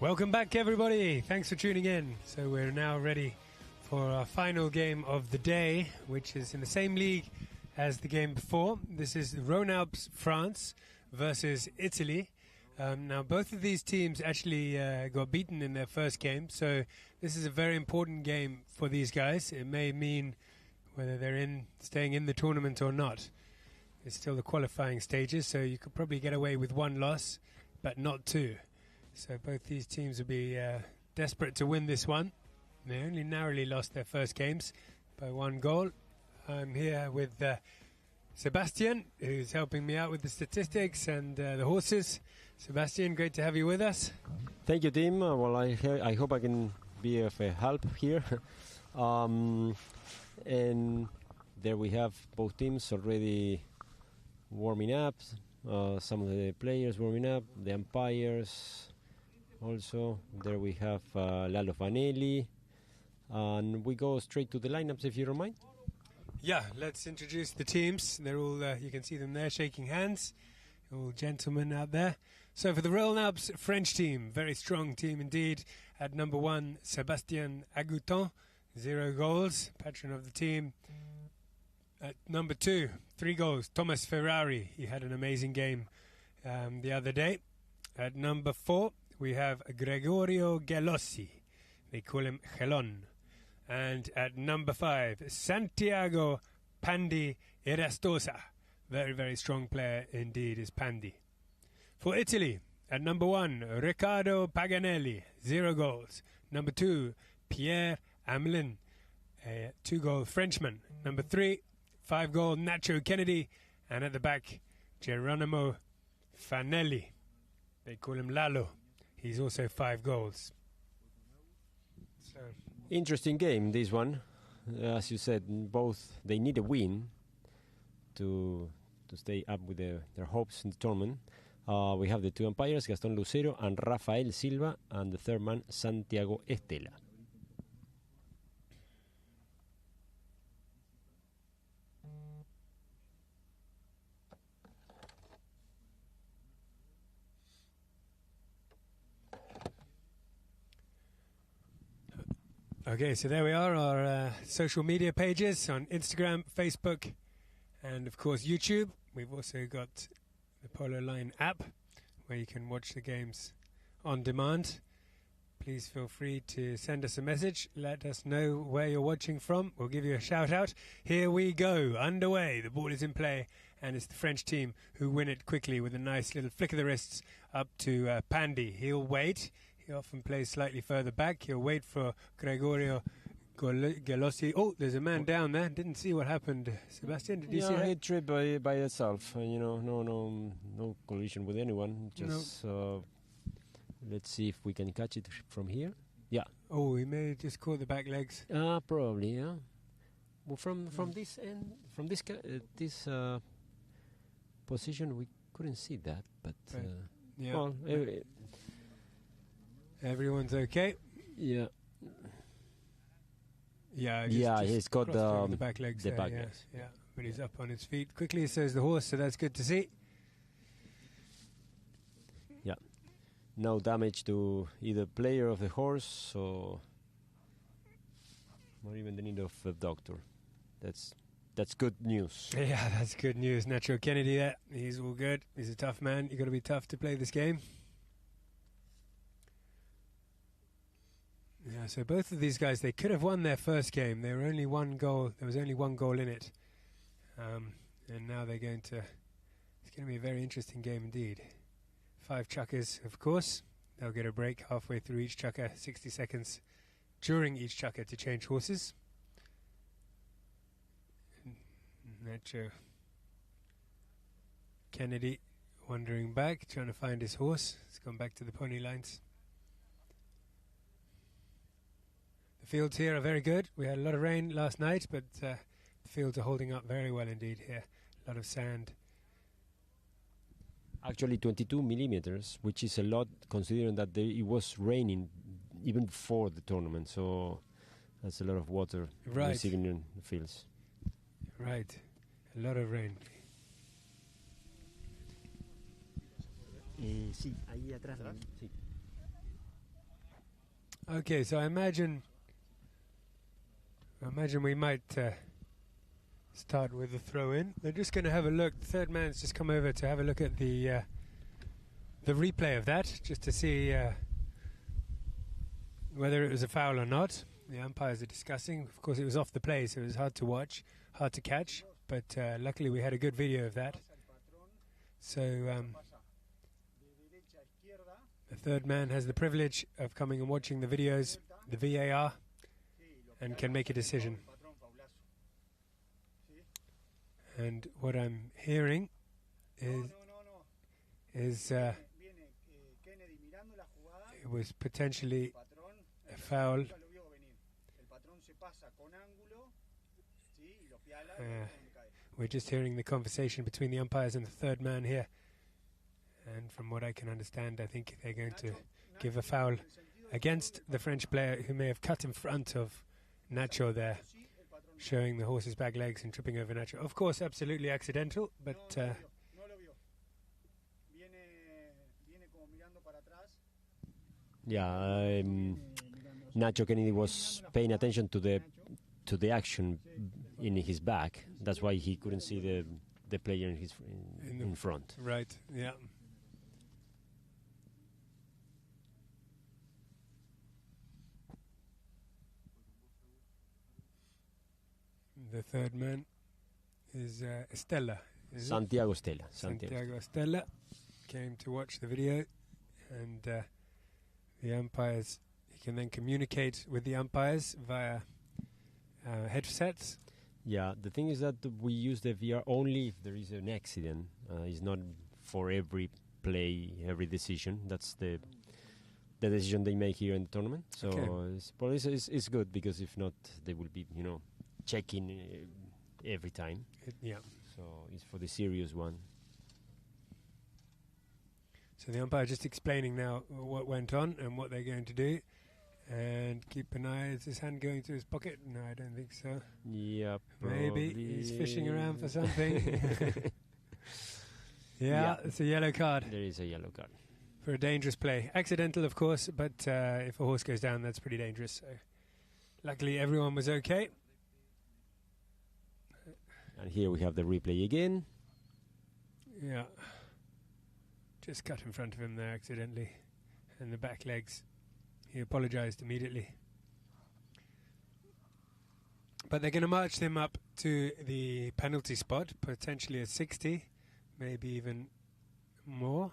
Welcome back, everybody. Thanks for tuning in. So we're now ready for our final game of the day, which is in the same league as the game before. This is Rhône-Alpes, France versus Italy. Now, both of these teams actually got beaten in their first game, so this is a very important game for these guys. It may mean whether they're staying in the tournament or not. It's still the qualifying stages, so you could probably get away with one loss, but not two. So both these teams will be desperate to win this one. They only narrowly lost their first games by 1 goal. I'm here with Sebastian, who's helping me out with the statistics and the horses. Sebastian, great to have you with us. Thank you, Tim. Well, I hope I can be of help here. And there we have both teams already warming up. Some of the players warming up, the umpires also. There we have Lalo Vanelli. And we go straight to the lineups, if you don't mind. Yeah, let's introduce the teams. They're all, you can see them there shaking hands. All gentlemen out there. So for the Rhône-Alpes French team, very strong team indeed. At number 1, Sébastien Agouton, 0 goals, patron of the team. At number 2, 3 goals, Thomas Ferrari. He had an amazing game the other day. At number 4, we have Gregorio Gelossi. They call him Gelon. And at number 5, Santiago Pandi Erastosa. Very, very strong player indeed is Pandi. For Italy, at number 1, Riccardo Paganelli, 0 goals. Number 2, Pierre Amelin, 2-goal Frenchman. Number 3, 5-goal Nacho Kennedy. And at the back, Geronimo Fanelli. They call him Lalo. He's also 5 goals. So interesting game, this one. As you said, both they need a win to stay up with their hopes in the tournament. We have the 2 umpires, Gaston Lucero and Rafael Silva, and the 3rd man, Santiago Estela. Okay, so there we are, our social media pages on Instagram, Facebook, and of course YouTube. We've also got the Polo Line app where you can watch the games on demand. Please feel free to send us a message. Let us know where you're watching from. We'll give you a shout out. Here we go, underway. The ball is in play, and it's the French team who win it quickly with a nice little flick of the wrists up to Pandi. He'll wait. He often plays slightly further back. He'll wait for Gregorio Gelossi. Oh, there's a man down there. Didn't see what happened. Sebastian, did you see that? It tripped by itself. No collision with anyone. Just let's see if we can catch it from here. Yeah. Oh, he may have just caught the back legs. Probably. Yeah. Well, from this end, from this position, we couldn't see that. But yeah. Well, everyone's okay. Yeah. Yeah, he's got the back legs. The there, back yeah, legs. Yeah, but he's up on his feet quickly, says the horse, so that's good to see. Yeah. No damage to either player of the horse or even the need of a doctor. That's good news. Yeah, that's good news. Nacho Kennedy there. He's all good. He's a tough man. You've got to be tough to play this game. Yeah, so both of these guys, they could have won their first game. There was only one goal in it. And now they're it's going to be a very interesting game indeed. 5 chukkers, of course. They'll get a break halfway through each chukker, 60 seconds during each chukker to change horses. Nacho Kennedy wandering back, trying to find his horse. He's gone back to the pony lines. The fields here are very good. We had a lot of rain last night, but the fields are holding up very well indeed here. A lot of sand. Actually 22 millimeters, which is a lot considering that it was raining even before the tournament. So that's a lot of water receiving in the fields. Right. A lot of rain. Sí, ahí atrás. Sí. Okay, so I imagine we might start with the throw-in. They're just going to have a look. The third man's just come over to have a look at the replay of that, just to see whether it was a foul or not. The umpires are discussing. Of course, it was off the play, so it was hard to watch, hard to catch. But luckily, we had a good video of that. So the third man has the privilege of coming and watching the videos, the VAR, and can make a decision. And what I'm hearing is it was potentially a foul. We're just hearing the conversation between the umpires and the third man here. And from what I can understand, I think they're going to give a foul against the French player who may have cut in front of Nacho there, showing the horse's back legs and tripping over Nacho. Of course, absolutely accidental, but yeah, Nacho Kennedy was paying attention to the action in his back. That's why he couldn't see the player in front. Right. Yeah. The third man is Estella. Santiago Estella. Santiago Estella came to watch the video, and the umpires. He can then communicate with the umpires via headsets. Yeah, the thing is that we use the VR only if there is an accident. It's not for every play, every decision. That's the decision they make here in the tournament. So it's good, because if not, they will be checking every time. Yeah. So it's for the serious one. So the umpire just explaining now what went on and what they're going to do. And keep an eye. Is his hand going to his pocket? No, I don't think so. Yeah, maybe he's fishing around for something. Yeah, it's a yellow card. There is a yellow card. For a dangerous play. Accidental, of course, but if a horse goes down, that's pretty dangerous. So luckily, everyone was okay. And here we have the replay again. Yeah. Just cut in front of him there accidentally. And the back legs. He apologized immediately. But they're going to march them up to the penalty spot, potentially a 60, maybe even more.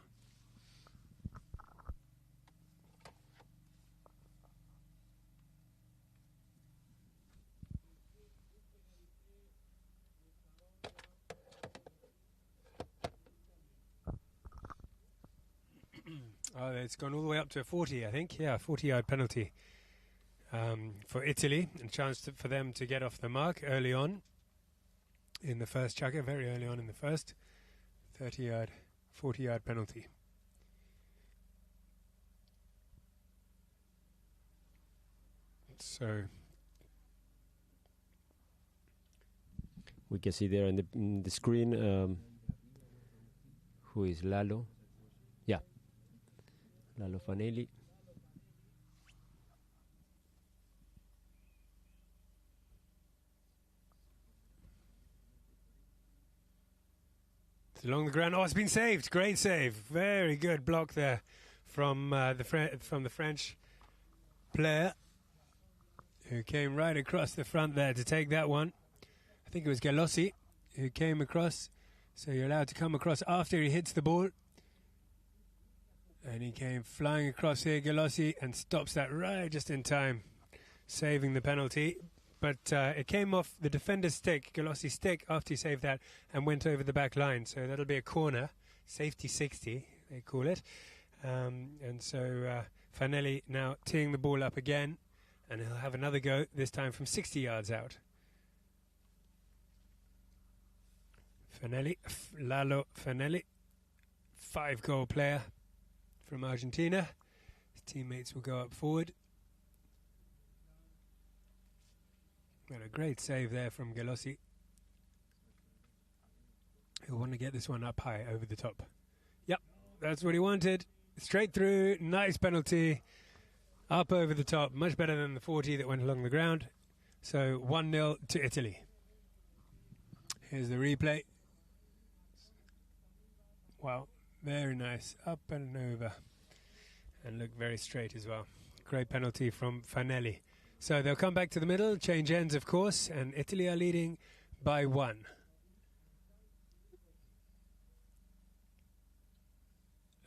Oh, it's gone all the way up to a 40, I think. Yeah, 40-yard penalty for Italy. And a chance for them to get off the mark early on in the first chukka, very early on in the first. 30-yard, 40-yard penalty. So we can see there in the screen who is Lalo. Yeah, Lalo Fanelli. It's along the ground. Oh, it's been saved. Great save. Very good block there from the French player, who came right across the front there to take that one. I think it was Galossi who came across. So you're allowed to come across after he hits the ball. And he came flying across here, Galossi, and stops that right just in time, saving the penalty. But it came off the defender's stick, Galossi's stick, after he saved that, and went over the back line. So that'll be a corner, safety 60, they call it. And so Fanelli now teeing the ball up again, and he'll have another go, this time from 60 yards out. Fanelli, Lalo Fanelli, 5-goal player from Argentina. His teammates will go up forward. Got a great save there from Galossi, who'll want to get this one up high over the top. Yep, that's what he wanted. Straight through, nice penalty. up over the top, much better than the 40 that went along the ground. So 1-0 to Italy. Here's the replay. Wow, very nice, up and over, and look very straight as well. Great penalty from Fanelli. So they'll come back to the middle, change ends of course, and Italy are leading by 1.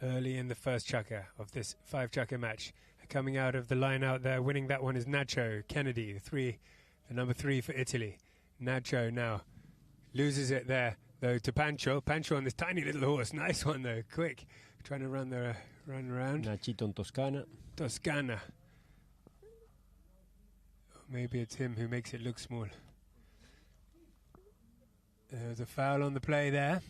Early in the first chukka of this 5-chukka match. Coming out of the line out there, winning that one is Nacho Kennedy, the number 3 for Italy. Nacho now loses it there, though, to Pancho. Pancho on this tiny little horse. Nice one, though. Quick. Trying to run around. Nachito in Toscana. Toscana. Maybe it's him who makes it look small. There's a foul on the play there.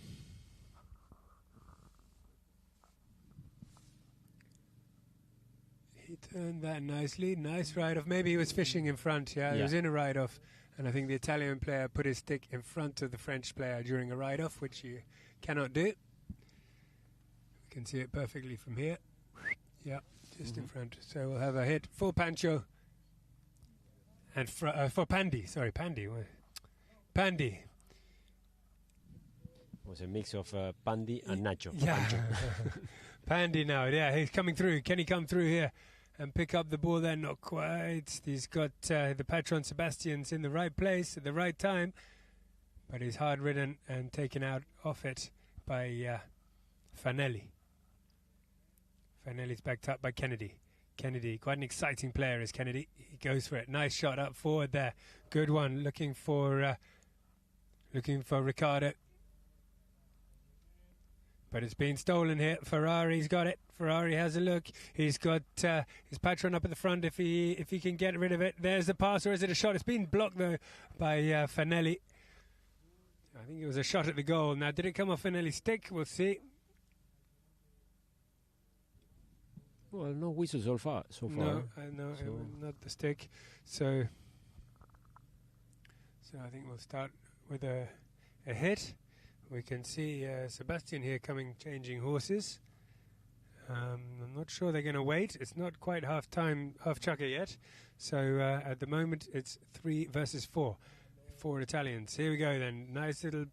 He turned that nicely. Nice ride-off. Maybe he was fishing in front. Yeah, he was in a ride-off. And I think the Italian player put his stick in front of the French player during a ride-off, which you cannot do. We can see it perfectly from here. Yeah, just in front. So we'll have a hit for Pancho. And for Pandy. Sorry, Pandy. Pandy. It was a mix of Pandy and Nacho. Yeah. Pandy now. Yeah, he's coming through. Can he come through here and pick up the ball there? Not quite. He's got the Patron Sebastians in the right place at the right time. But he's hard ridden and taken out off it by Fanelli. Fanelli's backed up by Kennedy. Kennedy, quite an exciting player is Kennedy. He goes for it. Nice shot up forward there. Good one. Looking for Riccardo. But it's been stolen here. Ferrari's got it. Ferrari has a look. He's got his Patron up at the front if he can get rid of it. There's the pass, or is it a shot? It's been blocked though by Fanelli. I think it was a shot at the goal. Now, did it come off Fanelli's stick? We'll see. Well, no whistles so far. No, not the stick. So I think we'll start with a hit. We can see Sebastian here changing horses. I'm not sure they're going to wait. It's not quite half chukka yet. So at the moment it's 3 versus 4. 4 Italians. Here we go then. Nice little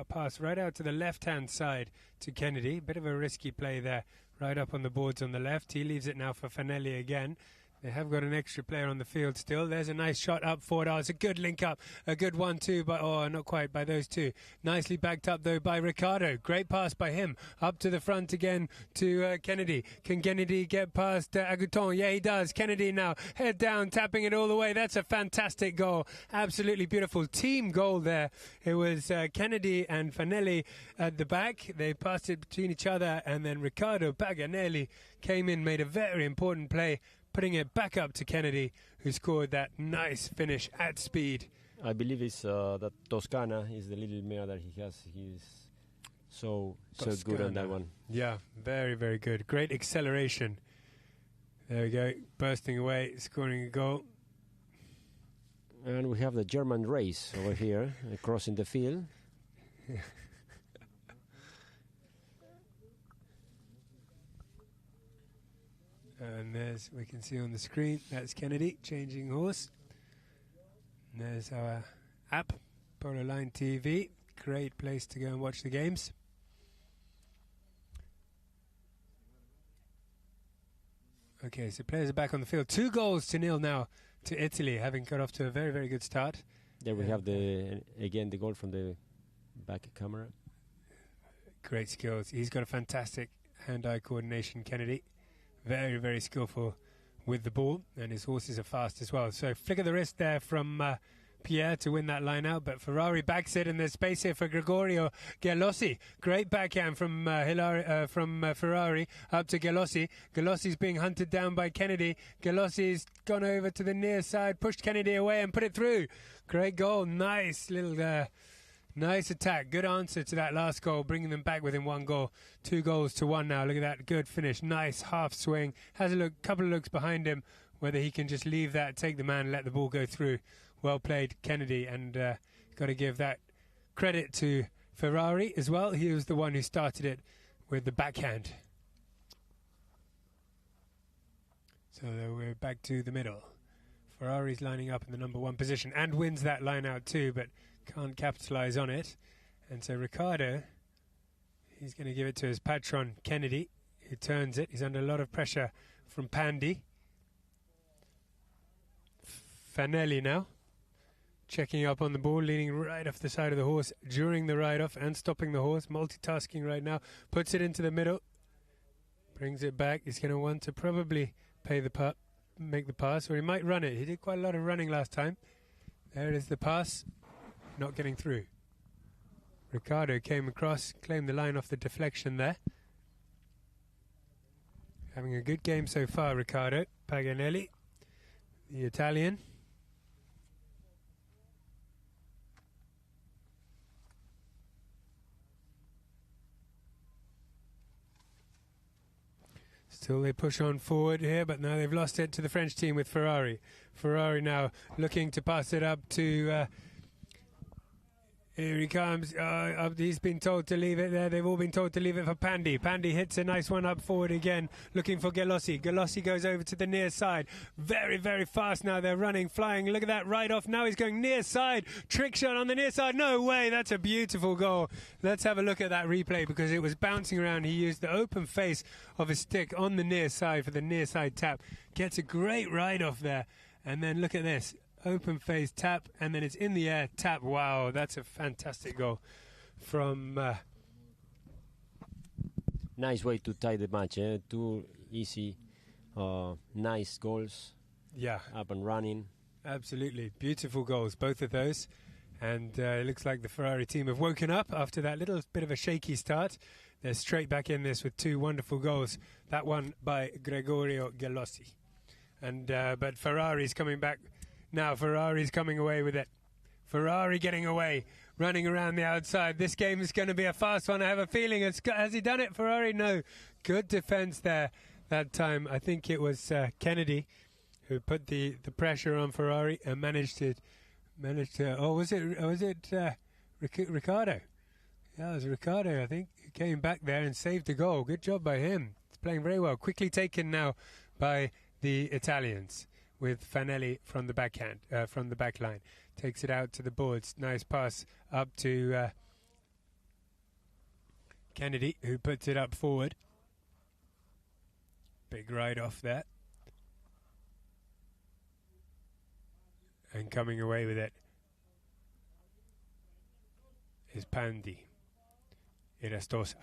pass right out to the left-hand side to Kennedy. Bit of a risky play there. Right up on the boards on the left. He leaves it now for Fanelli again. They have got an extra player on the field still. There's a nice shot up forward. Oh, it's a good link up. A good 1-2, but not quite by those two. Nicely backed up, though, by Riccardo. Great pass by him. Up to the front again to Kennedy. Can Kennedy get past Aguton? Yeah, he does. Kennedy now, head down, tapping it all the way. That's a fantastic goal. Absolutely beautiful team goal there. It was Kennedy and Fanelli at the back. They passed it between each other, and then Riccardo Paganelli came in, made a very important play, putting it back up to Kennedy, who scored that nice finish at speed. I believe it's that Toscana is the little mare that he has. He's so good on that one. Yeah, very, very good. Great acceleration. There we go, bursting away, scoring a goal. And we have the German race over here, crossing the field. And we can see on the screen, that's Kennedy changing horse. And there's our app, Polo Line TV. Great place to go and watch the games. Okay, so players are back on the field. 2-0 now to Italy, having got off to a very, very good start. There we have the goal from the back camera. Great skills. He's got a fantastic hand-eye coordination, Kennedy. Very, very skillful with the ball, and his horses are fast as well. So flick of the wrist there from Pierre to win that line out, but Ferrari backs it, and there's space here for Gregorio Gelossi. Great backhand from Ferrari up to Gelossi. Gelossi's being hunted down by Kennedy. Gelossi's gone over to the near side, pushed Kennedy away and put it through. Great goal. Nice little... nice attack. Good answer to that last goal, bringing them back within 1 goal. 2-1 now. Look at that. Good finish. Nice half swing. Has a couple of looks behind him, whether he can just leave that, take the man, and let the ball go through. Well played, Kennedy. And got to give that credit to Ferrari as well. He was the one who started it with the backhand. So we're back to the middle. Ferrari's lining up in the number 1 position and wins that line out too, but can't capitalise on it. And so Ricardo, he's going to give it to his patron, Kennedy, who turns it. He's under a lot of pressure from Pandy. Fanelli now, checking up on the ball, leaning right off the side of the horse during the ride-off and stopping the horse, multitasking right now, puts it into the middle, brings it back. He's going to want to probably make the pass, or he might run it. He did quite a lot of running last time. There it is, the pass, not getting through. Ricardo came across, claimed the line off the deflection there. Having a good game so far, Ricardo. Paganelli, the Italian. Still they push on forward here, but now they've lost it to the French team with Ferrari. Ferrari now looking to pass it up to... here he comes. He's been told to leave it there. They've all been told to leave it for Pandy. Pandy hits a nice one up forward again, looking for Galossi. Galossi goes over to the near side. Very, very fast now. They're running, flying. Look at that right off. Now he's going near side. Trick shot on the near side. No way. That's a beautiful goal. Let's have a look at that replay because it was bouncing around. He used the open face of his stick on the near side for the near side tap. Gets a great ride off there. And then look at this. Open face tap, and then it's in the air tap. Wow, that's a fantastic goal from nice way to tie the match. Two easy, nice goals. Yeah, up and running. Absolutely beautiful goals, both of those. And it looks like the Ferrari team have woken up after that little bit of a shaky start. They're straight back in this with 2 wonderful goals. That one by Gregorio Galossi, and but Ferrari's coming back. Now Ferrari's coming away with it. Ferrari getting away, running around the outside. This game is going to be a fast one. I have a feeling. Has he done it, Ferrari? No. Good defense there that time. I think it was Kennedy who put the pressure on Ferrari and managed to. Oh, was it Ricardo? Yeah, it was Ricardo. I think he came back there and saved the goal. Good job by him. He's playing very well. Quickly taken now by the Italians, with Fanelli from the backhand, from the back line. Takes it out to the boards. Nice pass up to Kennedy, who puts it up forward. Big ride off there. And coming away with it is Pandy. Irastosa.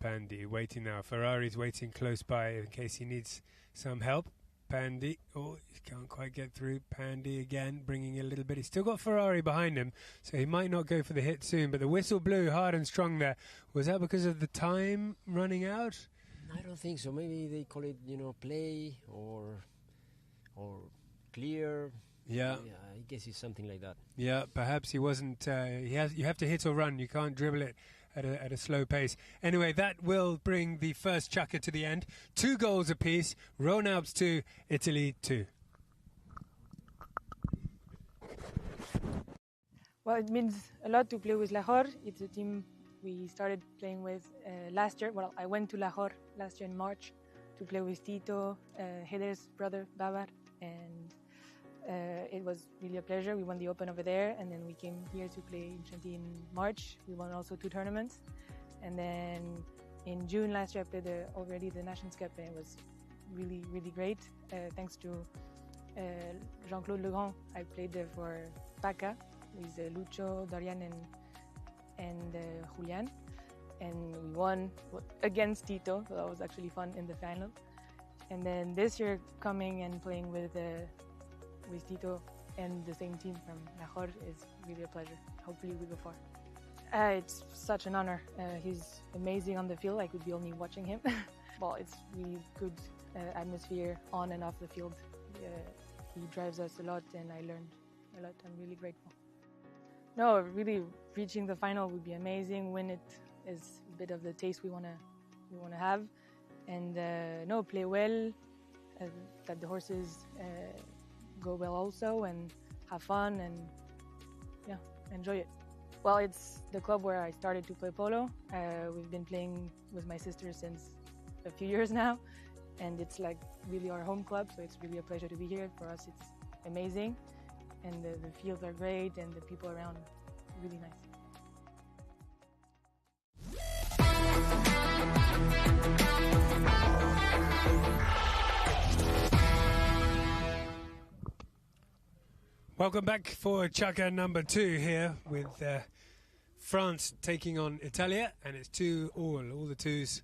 Pandy waiting now. Ferrari's waiting close by in case he needs some help. Pandy, oh, he can't quite get through. Pandy again, bringing a little bit. He's still got Ferrari behind him, so he might not go for the hit soon. But the whistle blew hard and strong there. Was that because of the time running out? I don't think so. Maybe they call it, play or clear. Yeah, I guess it's something like that. Yeah, perhaps he wasn't. You have to hit or run. You can't dribble it at a slow pace. Anyway, that will bring the first chukka to the end. 2 goals apiece. Rhône-Alpes 2, Italy 2. Well, it means a lot to play with Lahore. It's a team we started playing with last year. Well, I went to Lahore last year in March to play with Tito, Heder's brother, Babar, and it was really a pleasure. We won the Open over there, and then we came here to play in Chantilly in March. We won also 2 tournaments, and then in June last year I played already the Nations Cup, and it was really, really great. Thanks to Jean-Claude Legrand, I played there for PACA with Lucho, Dorian, and Julian, and we won against Tito, so that was actually fun in the final. And then this year coming and playing with Tito and the same team from Lahore is really a pleasure. Hopefully we go far. It's such an honor. He's amazing on the field. I could be only watching him. Well, it's really good atmosphere on and off the field. He drives us a lot and I learned a lot. I'm really grateful. No, really reaching the final would be amazing. Win it is a bit of the taste we want to have. And play well, that the horses go well also, and have fun, and enjoy it. Well, it's the club where I started to play polo. We've been playing with my sister since a few years now, and it's like really our home club, so it's really a pleasure to be here. For us, it's amazing, and the fields are great, and the people around really nice. Welcome back for Chaka number 2 here with France taking on Italia, and it's 2-2, all the twos.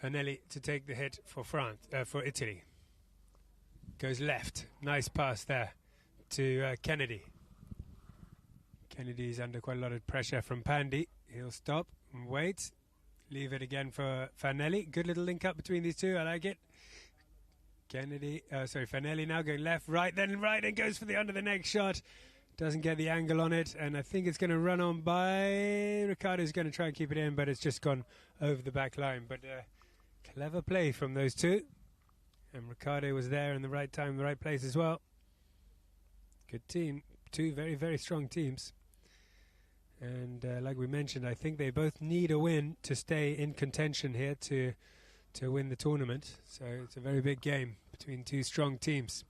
Fanelli to take the hit for for Italy. Goes left, nice pass there to Kennedy. Kennedy's under quite a lot of pressure from Pandy. He'll stop and wait. Leave it again for Fanelli. Good little link up between these two, I like it. Fanelli now going left, right, then right, and goes for the under the neck shot. Doesn't get the angle on it, and I think it's going to run on by Ricardo's going to try and keep it in, but it's just gone over the back line. But clever play from those two, and Ricardo was there in the right time, the right place as well. Good team, 2 very, very strong teams. And like we mentioned, I think they both need a win to stay in contention here to win the tournament. So it's a very big game between 2 strong teams.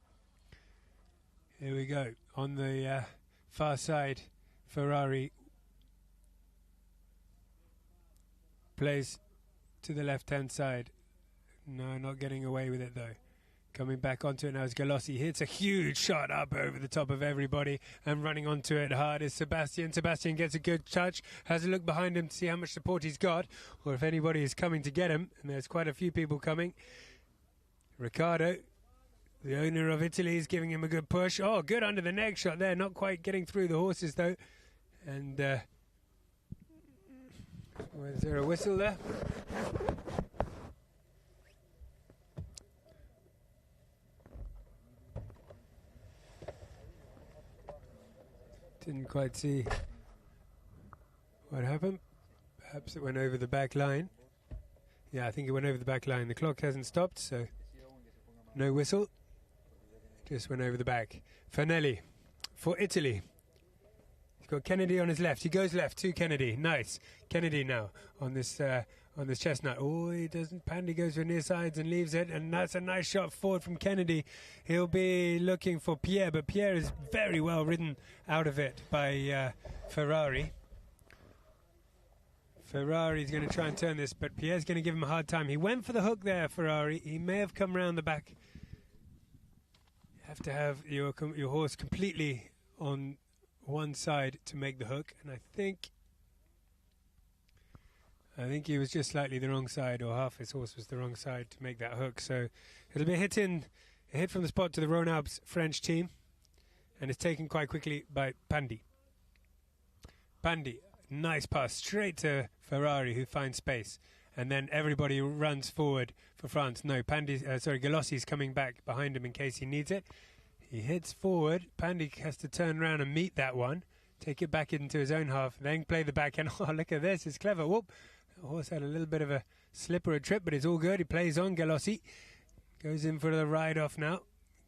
Here we go. On the far side, Ferrari plays to the left-hand side. No, not getting away with it though. Coming back onto it now is Galossi. Hits a huge shot up over the top of everybody, and running onto it hard is Sebastian. Sebastian gets a good touch, has a look behind him to see how much support he's got, or if anybody is coming to get him, and there's quite a few people coming. Riccardo, the owner of Italy, is giving him a good push. Oh, good under the neck shot there, not quite getting through the horses though. And was there a whistle there? Didn't quite see what happened. Perhaps it went over the back line. Yeah, I think it went over the back line. The clock hasn't stopped, so no whistle. Just went over the back. Fanelli for Italy. He's got Kennedy on his left. He goes left to Kennedy. Nice. Kennedy now on this chestnut. Oh, he doesn't. Pandy goes for near sides and leaves it, and that's a nice shot forward from Kennedy. He'll be looking for Pierre, but Pierre is very well ridden out of it by Ferrari. Ferrari's going to try and turn this, but Pierre's going to give him a hard time. He went for the hook there, Ferrari. He may have come round the back. You have to have your horse completely on one side to make the hook, and I think he was just slightly the wrong side, or half his horse was the wrong side to make that hook. So it'll be a hit from the spot to the Rhône-Alpes French team, and it's taken quite quickly by Pandy. Pandy, nice pass straight to Ferrari, who finds space, and then everybody runs forward for France. No, Galossi's coming back behind him in case he needs it. He hits forward. Pandy has to turn around and meet that one, take it back into his own half, then play the backhand. Oh, look at this, it's clever. Whoop. The horse had a little bit of a slip or a trip, but it's all good. He plays on. Galossi goes in for the ride-off now.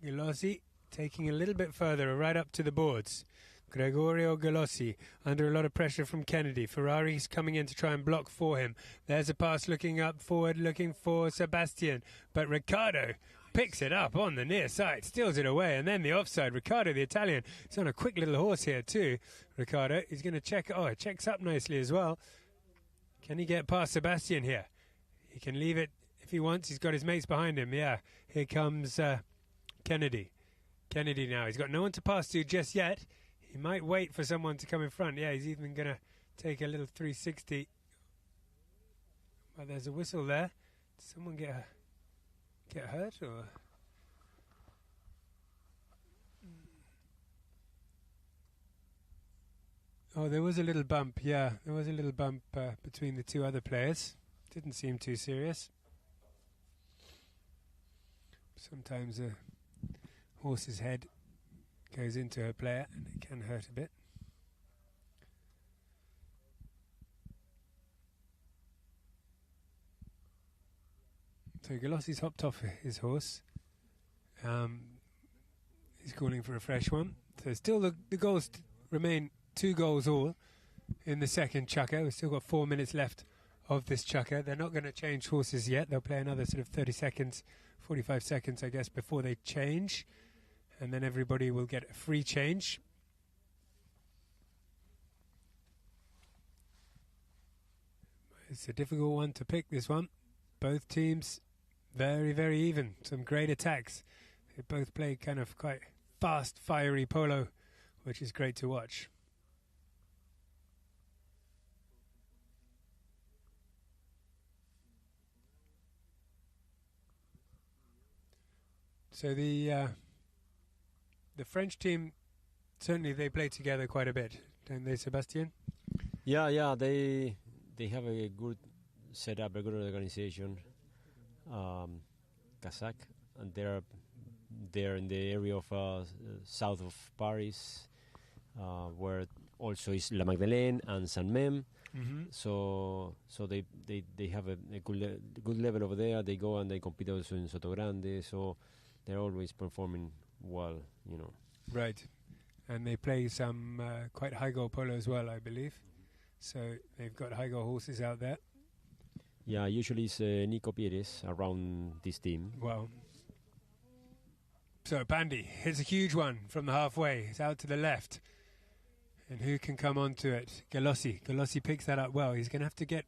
Galossi taking a little bit further, right up to the boards. Gregorio Galossi under a lot of pressure from Kennedy. Ferrari's coming in to try and block for him. There's a pass looking up forward, looking for Sebastian, but Riccardo picks it up on the near side, steals it away, and then the offside. Riccardo, the Italian, is on a quick little horse here too. Riccardo is going to check. Oh, it checks up nicely as well. Can he get past Sebastian here? He can leave it if he wants. He's got his mates behind him. Yeah, here comes Kennedy. Kennedy now. He's got no one to pass to just yet. He might wait for someone to come in front. Yeah, he's even going to take a little 360. Well, there's a whistle there. Did someone get hurt or? Oh, there was a little bump. Yeah, there was a little bump between the two other players. Didn't seem too serious. Sometimes a horse's head goes into a player and it can hurt a bit. So Galossi's hopped off his horse. He's calling for a fresh one. So still the goals remain 2 goals all in the second Chaka. We've still got 4 minutes left of this chukker. They're not going to change horses yet. They'll play another sort of 30 seconds, 45 seconds, I guess, before they change. And then everybody will get a free change. It's a difficult one to pick, this one. Both teams very, very even. Some great attacks. They both play kind of quite fast, fiery polo, which is great to watch. So the French team, certainly they play together quite a bit, don't they, Sebastian? Yeah, they have a good setup, a good organization. Kazakh, and they're in the area of south of Paris, where also is La Magdeleine and Saint Mem. Mm-hmm. So they have a good level over there. They go and they compete also in Soto Grande. So they're always performing well, you know. Right, and they play some quite high goal polo as well, I believe. So they've got high goal horses out there. Yeah, usually it's Nico Pires around this team. Well, so Pandy hits a huge one from the halfway. It's out to the left. And who can come onto it? Galossi. Galossi picks that up well. He's going to have to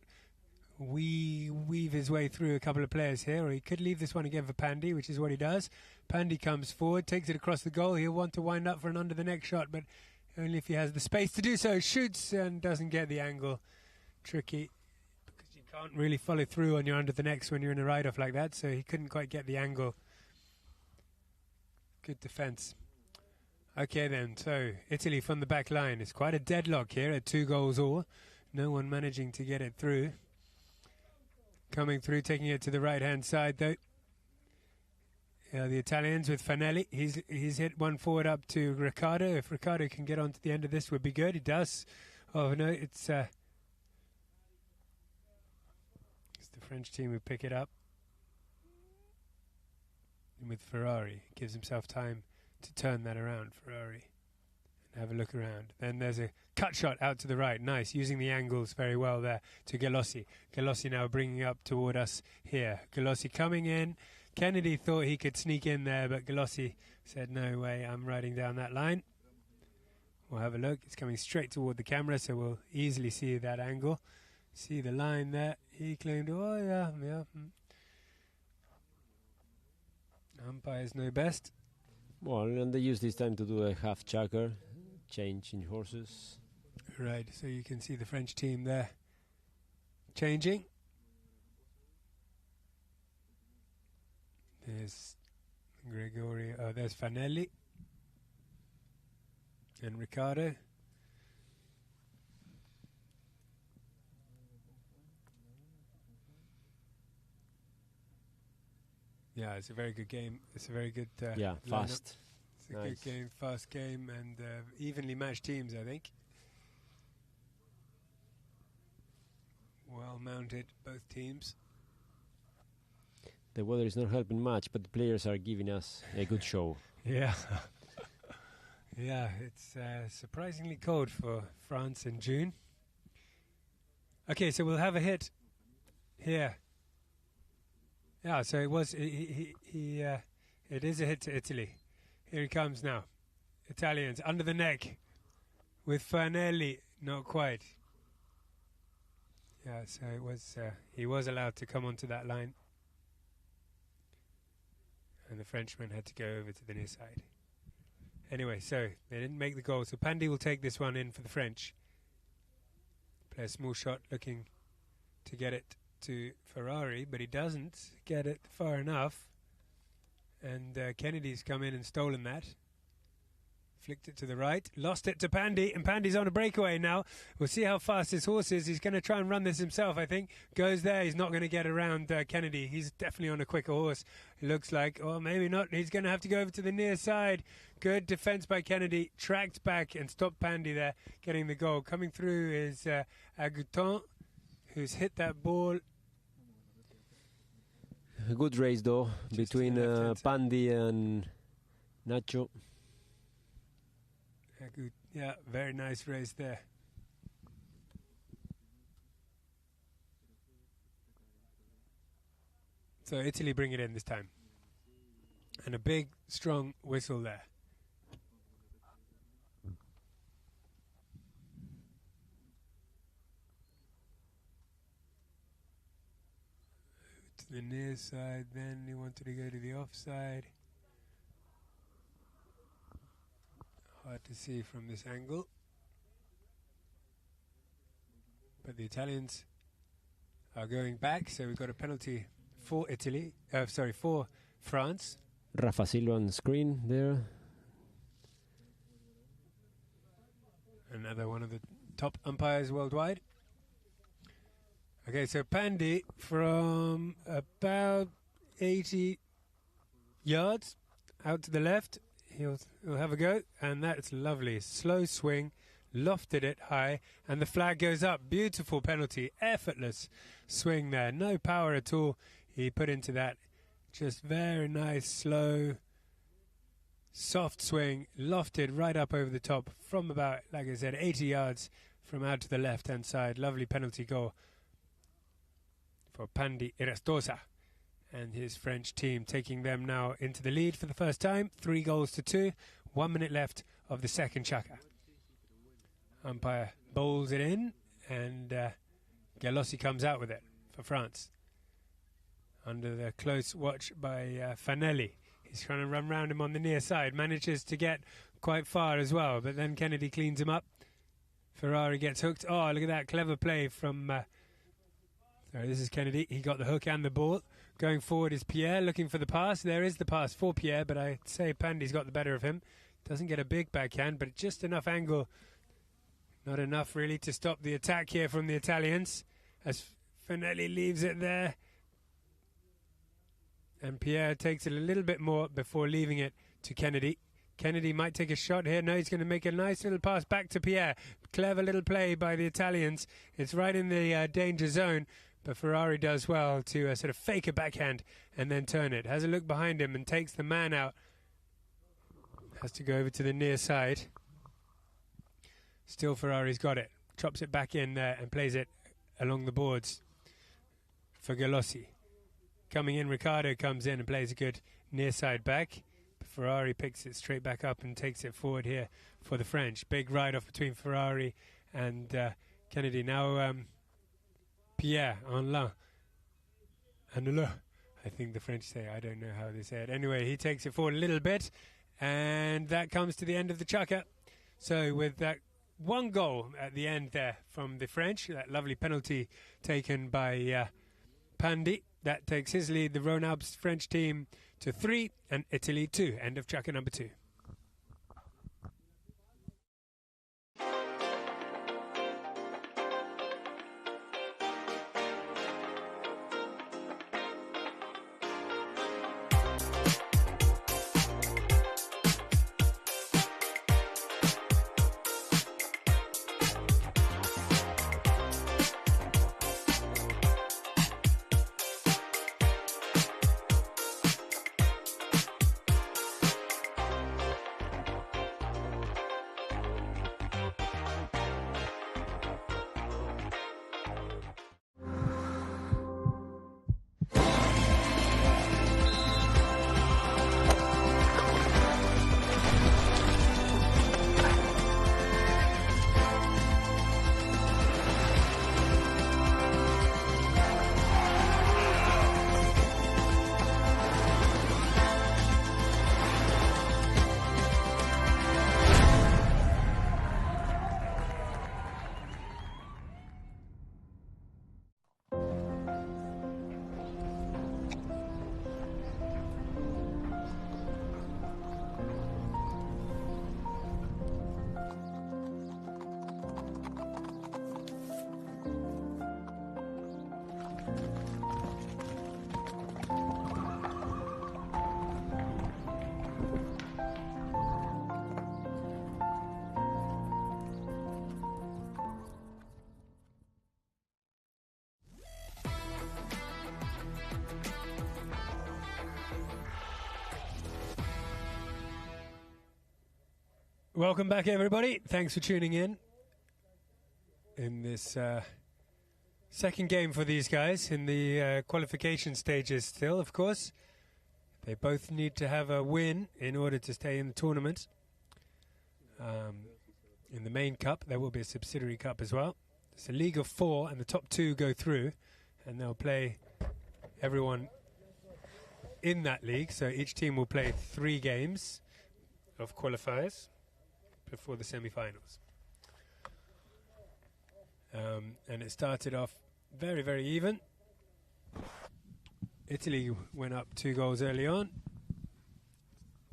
weave his way through a couple of players here, or he could leave this one again for Pandy, which is what he does. Pandy comes forward, takes it across the goal. He'll want to wind up for an under the neck shot, but only if he has the space to do so. Shoots and doesn't get the angle. Tricky. Can't really follow through on your under the necks when you're in a ride-off like that, so he couldn't quite get the angle. Good defence. Okay then, so Italy from the back line. It's quite a deadlock here at 2 goals all. No one managing to get it through. Coming through, taking it to the right-hand side though. The Italians with Fanelli. He's hit one forward up to Riccardo. If Riccardo can get onto the end of this would be good. He does. Oh no, it's the French team who pick it up. And with Ferrari, gives himself time to turn that around, Ferrari, and have a look around. Then there's a cut shot out to the right. Nice, using the angles very well there to Galossi. Galossi now bringing up toward us here. Galossi coming in. Kennedy thought he could sneak in there, but Galossi said, no way, I'm riding down that line. We'll have a look. It's coming straight toward the camera, so we'll easily see that angle. See the line there. He claimed, oh yeah. Umpires know best. Well, and they use this time to do a half chukker, change in horses. Right, so you can see the French team there changing. There's Gregorio, there's Fanelli and Riccardo. Yeah, it's a very good game. It's a very good fast. It's a good game, fast game, and evenly matched teams, I think. Well mounted, both teams. The weather is not helping much, but the players are giving us a good show. Yeah. Yeah, it's surprisingly cold for France in June. Okay, so we'll have a hit here. Yeah, so it was. It is a hit to Italy. Here he comes now. Italians under the neck with Fanelli. Not quite. Yeah, so it was. He was allowed to come onto that line, and the Frenchman had to go over to the near side. Anyway, so they didn't make the goal. So Pandy will take this one in for the French. Play a small shot, looking to get it to Ferrari, but he doesn't get it far enough, and Kennedy's come in and stolen that. Flicked it to the right, lost it to Pandy, and Pandy's on a breakaway now. We'll see how fast his horse is. He's going to try and run this himself, I think. Goes there, he's not going to get around Kennedy. He's definitely on a quicker horse, it looks like. Or maybe not, he's going to have to go over to the near side. Good defense by Kennedy, tracked back and stopped Pandy there, getting the goal. Coming through is Agouton, who's hit that ball. A good race, though, Just between Pandy and Nacho. Yeah, very nice race there. So Italy bring it in this time. And a big, strong whistle there. To the near side, then he wanted to go to the offside. Hard to see from this angle. But the Italians are going back, so we've got a penalty for Italy. For France. Rafa Silva on the screen there. Another one of the top umpires worldwide. Okay, so Pandy from about 80 yards out to the left. He'll have a go, and that's lovely. Slow swing, lofted it high, and the flag goes up. Beautiful penalty, effortless swing there. No power at all he put into that. Just very nice, slow, soft swing, lofted right up over the top from about, like I said, 80 yards from out to the left-hand side. Lovely penalty goal for Pandy Irastosa and his French team, taking them now into the lead for the first time. 3-2. 1 minute left of the second chaka. Umpire bowls it in, and Galossi comes out with it for France. Under the close watch by Fanelli. He's trying to run round him on the near side. Manages to get quite far as well, but then Kennedy cleans him up. Ferrari gets hooked. Oh, look at that clever play from... sorry, this is Kennedy. He got the hook and the ball. Going forward is Pierre looking for the pass. There is the pass for Pierre, but I'd say Pandy's got the better of him. Doesn't get a big backhand, but just enough angle. Not enough, really, to stop the attack here from the Italians. As Fanelli leaves it there. And Pierre takes it a little bit more before leaving it to Kennedy. Kennedy might take a shot here. No, he's going to make a nice little pass back to Pierre. Clever little play by the Italians. It's right in the danger zone, but Ferrari does well to sort of fake a backhand and then turn it. Has a look behind him and takes the man out. Has to go over to the near side. Still Ferrari's got it. Chops it back in there and plays it along the boards for Galossi. Coming in, Ricardo comes in and plays a good near side back. Ferrari picks it straight back up and takes it forward here for the French. Big ride-off between Ferrari and Kennedy. Now Pierre en l'un. I think the French say. I don't know how they say it. Anyway, he takes it forward a little bit, and that comes to the end of the chaka. So with that one goal at the end there from the French, that lovely penalty taken by Pandy, that takes his lead, the Rhône-Alpes French team, to 3 and Italy 2. End of chaka number 2. Welcome back, everybody. Thanks for tuning in this Second game for these guys in the qualification stages still, of course. They both need to have a win in order to stay in the tournament. In the main cup, there will be a subsidiary cup as well. It's a league of 4, and the top 2 go through, and they'll play everyone in that league. So each team will play 3 games of qualifiers before the semi-finals. And it started off very, very even. Italy went up 2 goals early on.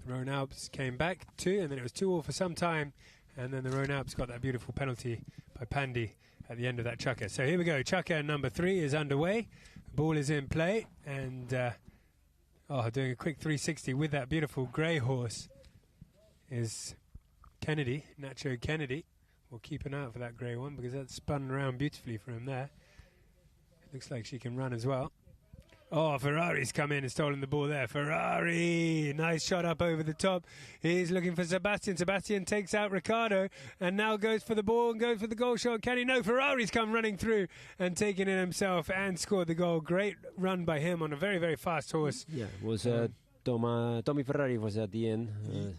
The Rhone-Alpes came back 2, and then it was 2-2 for some time, and then the Rhone-Alpes got that beautiful penalty by Pandy at the end of that chukker. So here we go. Chukker number 3 is underway. The ball is in play, and doing a quick 360 with that beautiful grey horse is Kennedy, Nacho Kennedy. We'll keep an eye out for that grey one because that spun around beautifully for him there. It looks like she can run as well. Oh, Ferrari's come in and stolen the ball there. Ferrari, nice shot up over the top. He's looking for Sebastian. Sebastian takes out Ricardo and now goes for the ball and goes for the goal shot. Can he? No, Ferrari's come running through and taking it himself and scored the goal. Great run by him on a very, very fast horse. Yeah, it was Tommy Ferrari was at the end.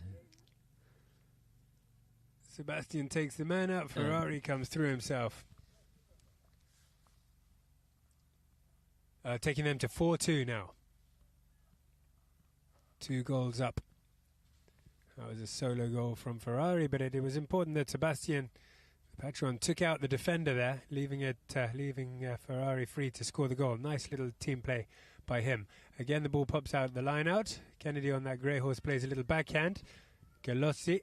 Sebastian takes the man out. Ferrari comes through himself. Taking them to 4-2 now. 2 goals up. That was a solo goal from Ferrari, but it was important that Sebastian, the patron, took out the defender there, leaving Ferrari free to score the goal. Nice little team play by him. Again, the ball pops out the line out. Kennedy on that grey horse plays a little backhand. Galossi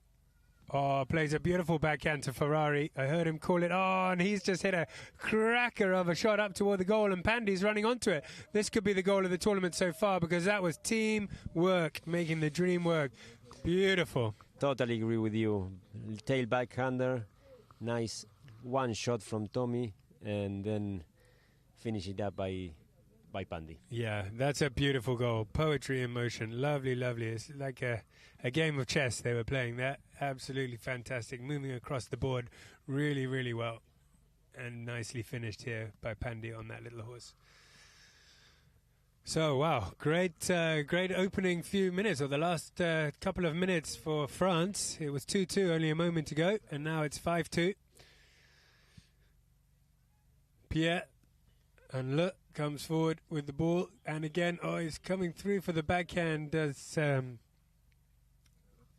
plays a beautiful backhand to Ferrari. I heard him call it. And he's just hit a cracker of a shot up toward the goal, and Pandy's running onto it. This could be the goal of the tournament so far because that was teamwork, making the dream work. Beautiful. Totally agree with you. Tail backhander, nice one shot from Tommy, and then finish it up by Pandy. Yeah, that's a beautiful goal. Poetry in motion. Lovely, lovely. It's like a game of chess they were playing there. Absolutely fantastic. Moving across the board really, really well. And nicely finished here by Pandy on that little horse. So, wow, great opening few minutes, or the last couple of minutes for France. It was 2-2 only a moment ago, and now it's 5-2. Pierre and Le comes forward with the ball, and again, he's coming through for the backhand, does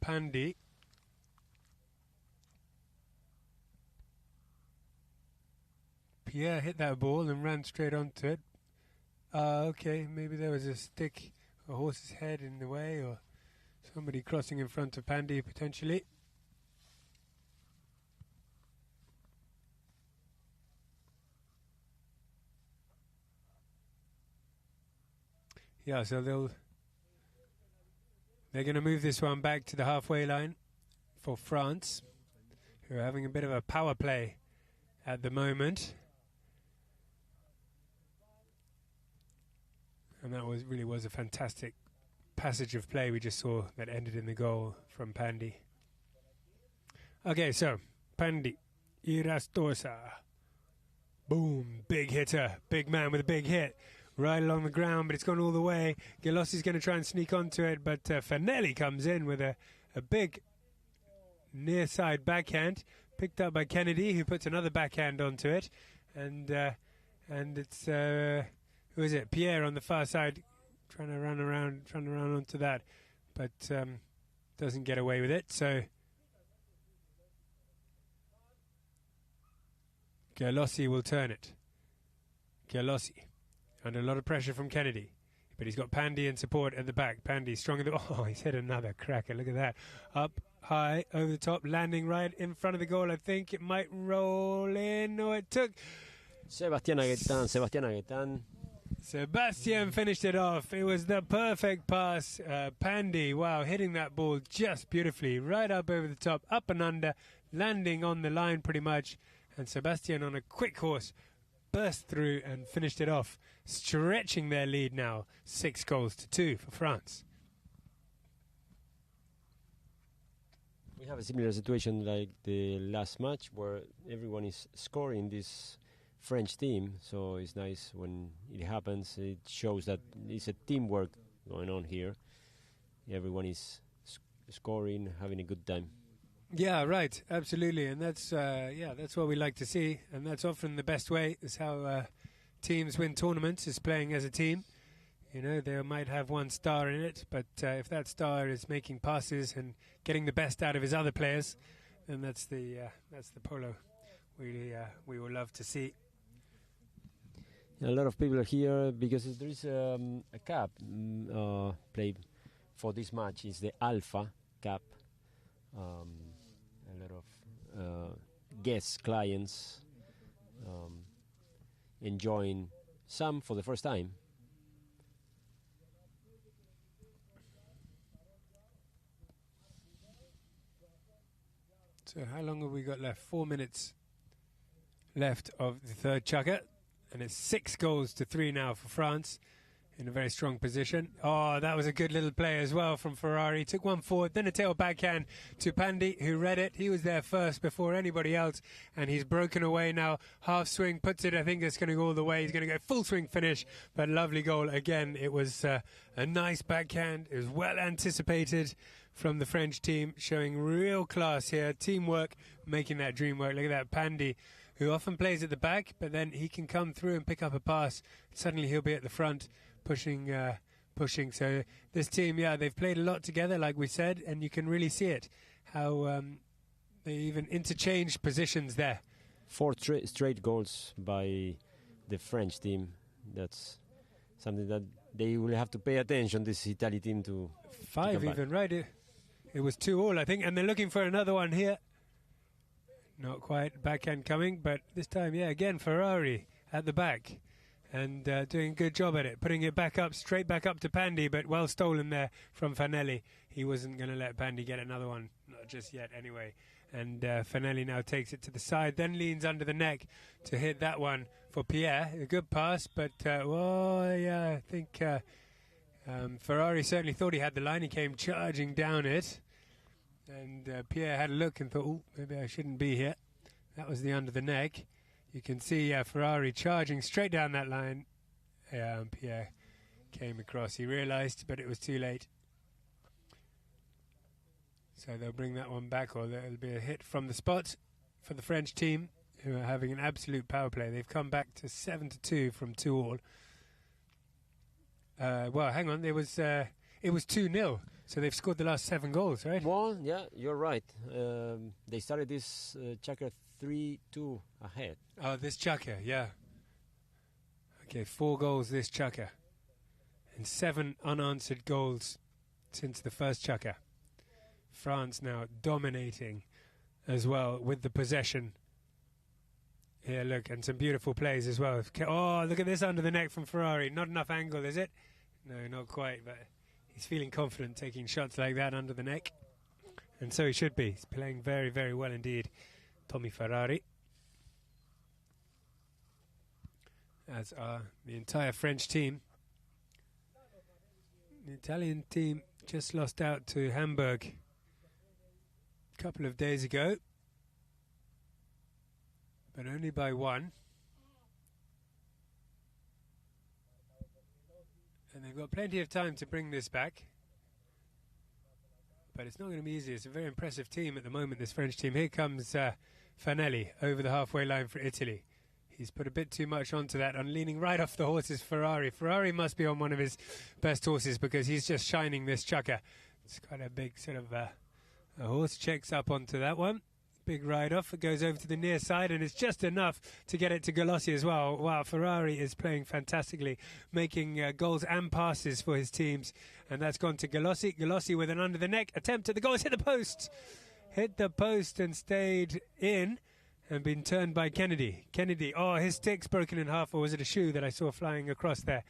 Pandy. Pierre hit that ball and ran straight onto it. Okay, maybe there was a stick, a horse's head in the way, or somebody crossing in front of Pandy potentially. Yeah, so they're going to move this one back to the halfway line for France, who are having a bit of a power play at the moment. And that really was a fantastic passage of play we just saw that ended in the goal from Pandy. Okay, so Pandy, Irastosa. Boom, big hitter, big man with a big hit. Right along the ground, but it's gone all the way. Galossi's going to try and sneak onto it, but Fanelli comes in with a big near side backhand, picked up by Kennedy, who puts another backhand onto it, and it's who is it? Pierre on the far side, trying to run around onto that, but doesn't get away with it. So Galossi will turn it. Galossi. Under a lot of pressure from Kennedy. But he's got Pandy in support at the back. Pandy strong in the... he's hit another cracker. Look at that. Up high, over the top, landing right in front of the goal. I think it might roll in. No, it took... Sebastian Aguetan. Sebastian finished it off. It was the perfect pass. Pandy, wow, hitting that ball just beautifully. Right up over the top, up and under, landing on the line pretty much. And Sebastian on a quick horse burst through and finished it off, stretching their lead now 6-2 for France. We have a similar situation like the last match where everyone is scoring this French team, so it's nice when it happens. It shows that it's a teamwork going on here. Everyone is scoring, having a good time. Yeah, right, absolutely, and that's that's what we like to see, and that's often the best way. Is how teams win tournaments, is playing as a team. You know, they might have one star in it, but if that star is making passes and getting the best out of his other players, then that's the Polo we will love to see. A lot of people are here because there is a cup played for this match. It's the Alpha Cup. A lot of guests, clients enjoying some for the first time. So how long have we got left? 4 minutes left of the third chukker, and it's 6-3 now for France, in a very strong position. Oh, that was a good little play as well from Ferrari. Took one forward, then a tail backhand to Pandy, who read it. He was there first before anybody else, and he's broken away now. Half swing, puts it, I think it's going to go all the way. He's going to go full swing finish, but lovely goal. Again, it was a nice backhand. It was well anticipated from the French team, showing real class here. Teamwork, making that dream work. Look at that Pandy, who often plays at the back, but then he can come through and pick up a pass. Suddenly he'll be at the front, pushing. So this team, they've played a lot together, like we said, and you can really see it, how they even interchange positions there. 4 straight goals by the French team. That's something that they will have to pay attention, this Italy team, to 5 even, right? It was 2-2, I think, and they're looking for another one here. Not quite backhand coming, but this time, again, Ferrari at the back. And doing a good job at it, putting it back up, straight back up to Pandy, but well stolen there from Fanelli. He wasn't going to let Pandy get another one, not just yet anyway. And Fanelli now takes it to the side, then leans under the neck to hit that one for Pierre. A good pass, but I think Ferrari certainly thought he had the line. He came charging down it, and Pierre had a look and thought, maybe I shouldn't be here. That was the under the neck. You can see Ferrari charging straight down that line. Pierre came across. He realised, but it was too late. So they'll bring that one back, or there'll be a hit from the spot for the French team, who are having an absolute power play. They've come back to 7-2 from 2-2. Well, hang on. It was 2-0. So they've scored the last 7 goals, right? Well, yeah, you're right. They started this chukker 3-2 ahead. Oh, this chukker, yeah. Okay, 4 goals this chukker. And 7 unanswered goals since the first chukker. France now dominating as well with the possession. Here, look, and some beautiful plays as well. Oh, look at this under the neck from Ferrari. Not enough angle, is it? No, not quite, but he's feeling confident taking shots like that under the neck. And so he should be. He's playing very, very well indeed, Tommy Ferrari. As are the entire French team. The Italian team just lost out to Hamburg a couple of days ago, but only by 1. And they've got plenty of time to bring this back, but it's not going to be easy. It's a very impressive team at the moment, this French team. Here comes Fanelli over the halfway line for Italy. He's put a bit too much onto that and leaning right off the horse's Ferrari. Ferrari must be on one of his best horses because he's just shining this chukker. It's quite a big sort of a horse. Checks up onto that one. Big ride off. It goes over to the near side, and it's just enough to get it to Galossi as well. Wow, Ferrari is playing fantastically, making goals and passes for his teams. And that's gone to Galossi. Galossi with an under the neck attempt at the goal. It's hit the post. Hit the post and stayed in. And been turned by Kennedy. Kennedy, his stick's broken in half, or was it a shoe that I saw flying across there?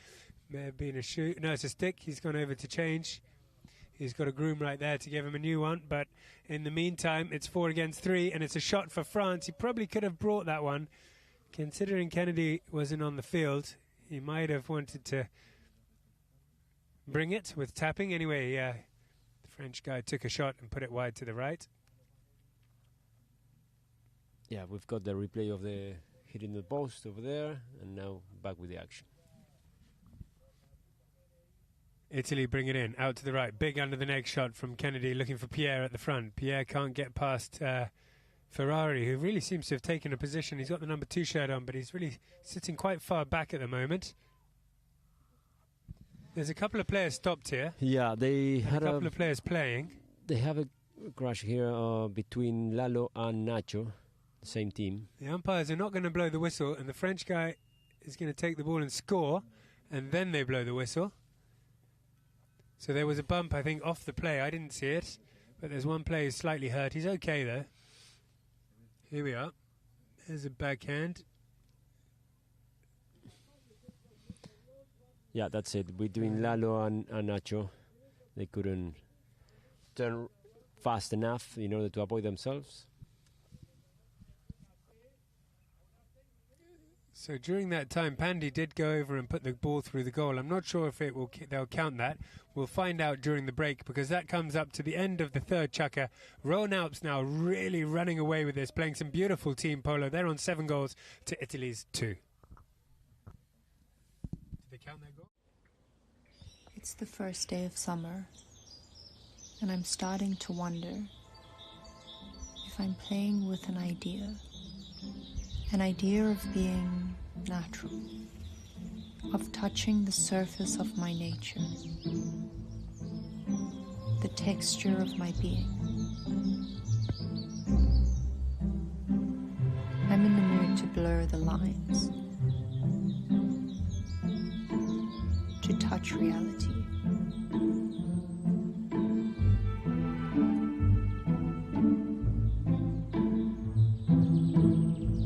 May have been a shoe. No, it's a stick. He's gone over to change. He's got a groom right there to give him a new one. But in the meantime, it's 4 against 3, and it's a shot for France. He probably could have brought that one. Considering Kennedy wasn't on the field, he might have wanted to bring it with tapping. Anyway, the French guy took a shot and put it wide to the right. Yeah, we've got the replay of the hitting the post over there, and now back with the action. Italy bring it in, out to the right. Big under the neck shot from Kennedy, looking for Pierre at the front. Pierre can't get past Ferrari, who really seems to have taken a position. He's got the number 2 shirt on, but he's really sitting quite far back at the moment. There's a couple of players stopped here. Yeah, they had a couple of players playing. They have a crash here between Lalo and Nacho, the same team. The umpires are not going to blow the whistle, and the French guy is going to take the ball and score, and then they blow the whistle. So there was a bump, I think, off the play. I didn't see it, but there's one player who's slightly hurt. He's okay, though. Here we are. There's a backhand. Yeah, that's it. Between Lalo and Nacho, they couldn't turn fast enough in order to avoid themselves. So during that time, Pandy did go over and put the ball through the goal. I'm not sure if they'll count that. We'll find out during the break, because that comes up to the end of the third chukker. Rhône Alps now really running away with this, playing some beautiful team polo. They're on 7 goals to Italy's 2. Did they count that goal? It's the first day of summer, and I'm starting to wonder if I'm playing with an idea of being natural, of touching the surface of my nature, the texture of my being. I'm in the mood to blur the lines, to touch reality.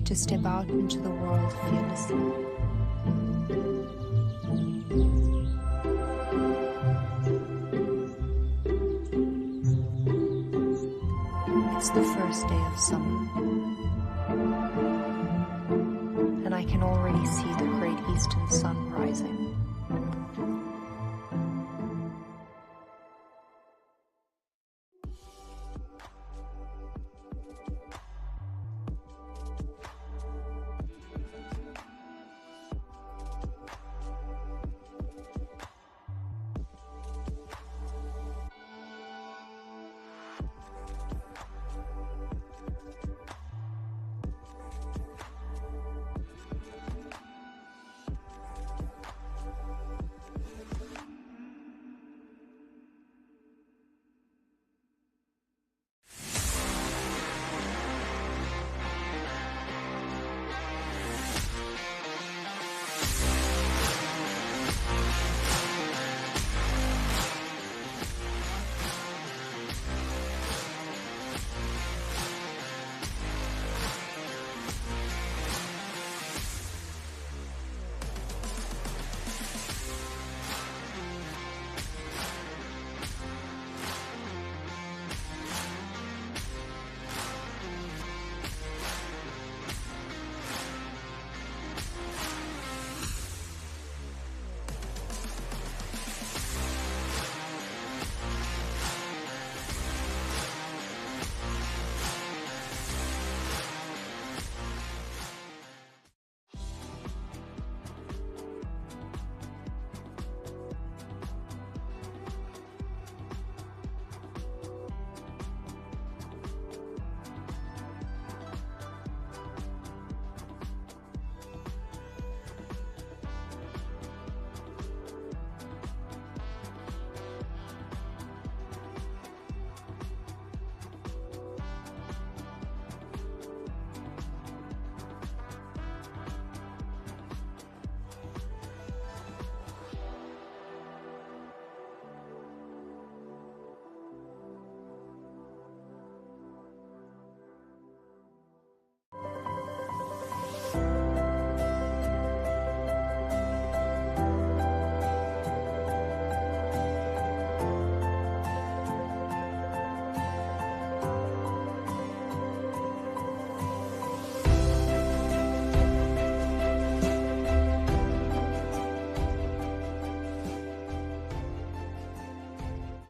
To step out into the world fearlessly. It's the first day of summer, and I can already see the great eastern sun rising.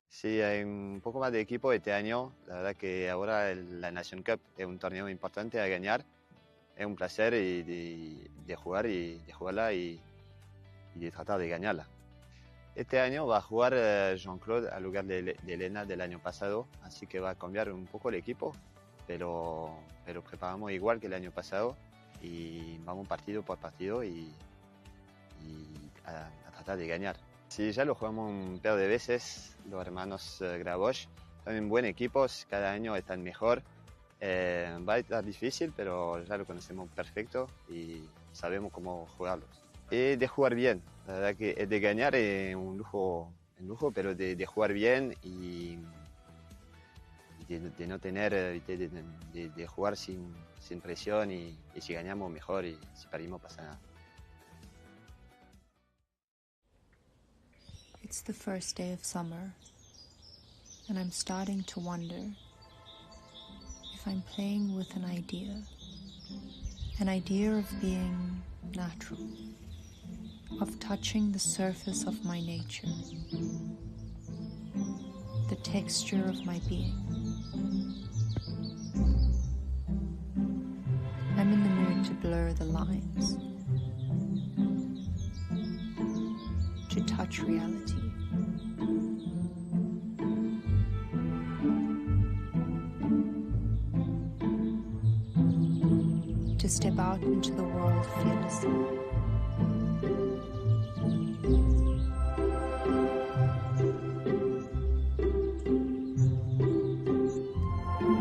Sí, hay un poco más de equipo este año. La verdad que ahora la Nation Cup es un torneo importante a ganar es un placer de jugar y de jugarla y de tratar de ganarla. Este año va a jugar Jean-Claude al lugar de Elena del año pasado, así que va a cambiar un poco el equipo, pero preparamos igual que el año pasado y vamos partido por partido y a tratar de ganar. Sí, ya lo jugamos un par de veces, los hermanos Grabosch, son buen equipos, cada año están mejor. Va a estar difícil, pero ya lo conocemos perfecto y sabemos cómo jugarlos. De jugar bien, la verdad que de ganar es un lujo, pero de jugar bien y de no tener, de jugar sin presión y si ganamos mejor y si perdimos pasa nada. It's the first day of summer, and I'm starting to wonder if I'm playing with an idea of being natural, of touching the surface of my nature, the texture of my being. I'm in the mood to blur the lines, to touch reality. To step out into the world fearlessly.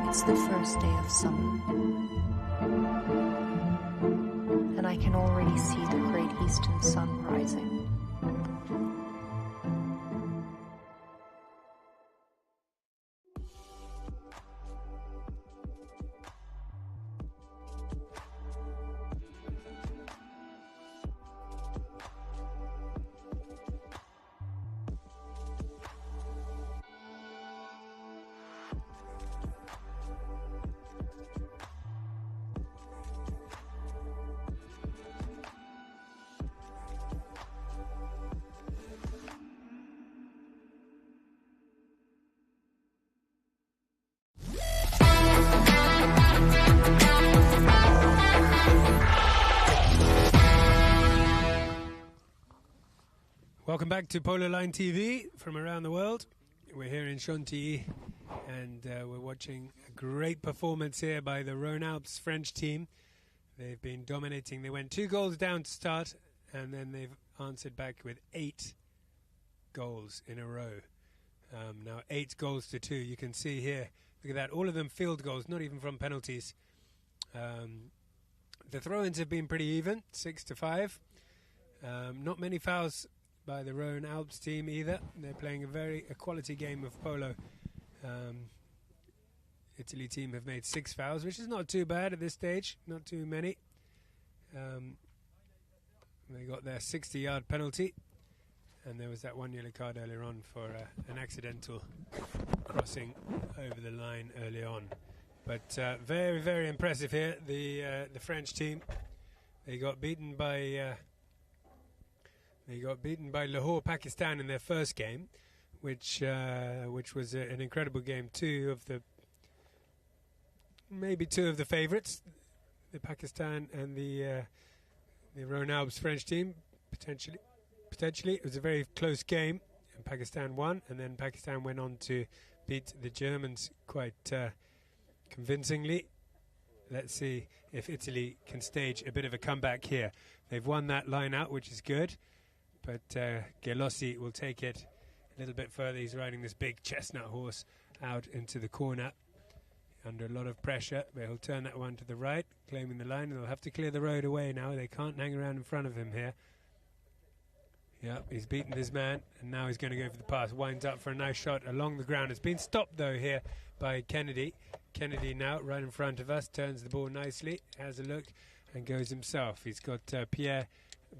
It's the first day of summer, and I can already see the great eastern sun rising. Welcome back to Polo Line TV from around the world. We're here in Chantilly and we're watching a great performance here by the Rhône-Alpes French team. They've been dominating. They went 2 goals down to start and then they've answered back with 8 goals in a row. Now 8 goals to 2. You can see here, look at that, all of them field goals, not even from penalties. The throw-ins have been pretty even, 6-5. Not many fouls by the Rhône-Alpes team either. They're playing a quality game of polo. Italy team have made 6 fouls, which is not too bad at this stage, not too many. They got their 60-yard penalty, and there was that 1 yellow card earlier on for an accidental crossing over the line early on. But very, very impressive here, the French team. They got beaten by Lahore, Pakistan in their first game, which was an incredible game. Maybe two of the favourites, the Pakistan and the Rhône-Alpes French team, potentially. It was a very close game, and Pakistan won, and then Pakistan went on to beat the Germans quite convincingly. Let's see if Italy can stage a bit of a comeback here. They've won that line out, which is good. But Gelossi will take it a little bit further. He's riding this big chestnut horse out into the corner under a lot of pressure. But he'll turn that one to the right, claiming the line. And they'll have to clear the road away now. They can't hang around in front of him here. Yep, he's beaten his man, and now he's going to go for the pass. Winds up for a nice shot along the ground. It's been stopped, though, here by Kennedy. Kennedy now right in front of us, turns the ball nicely, has a look, and goes himself. He's got Pierre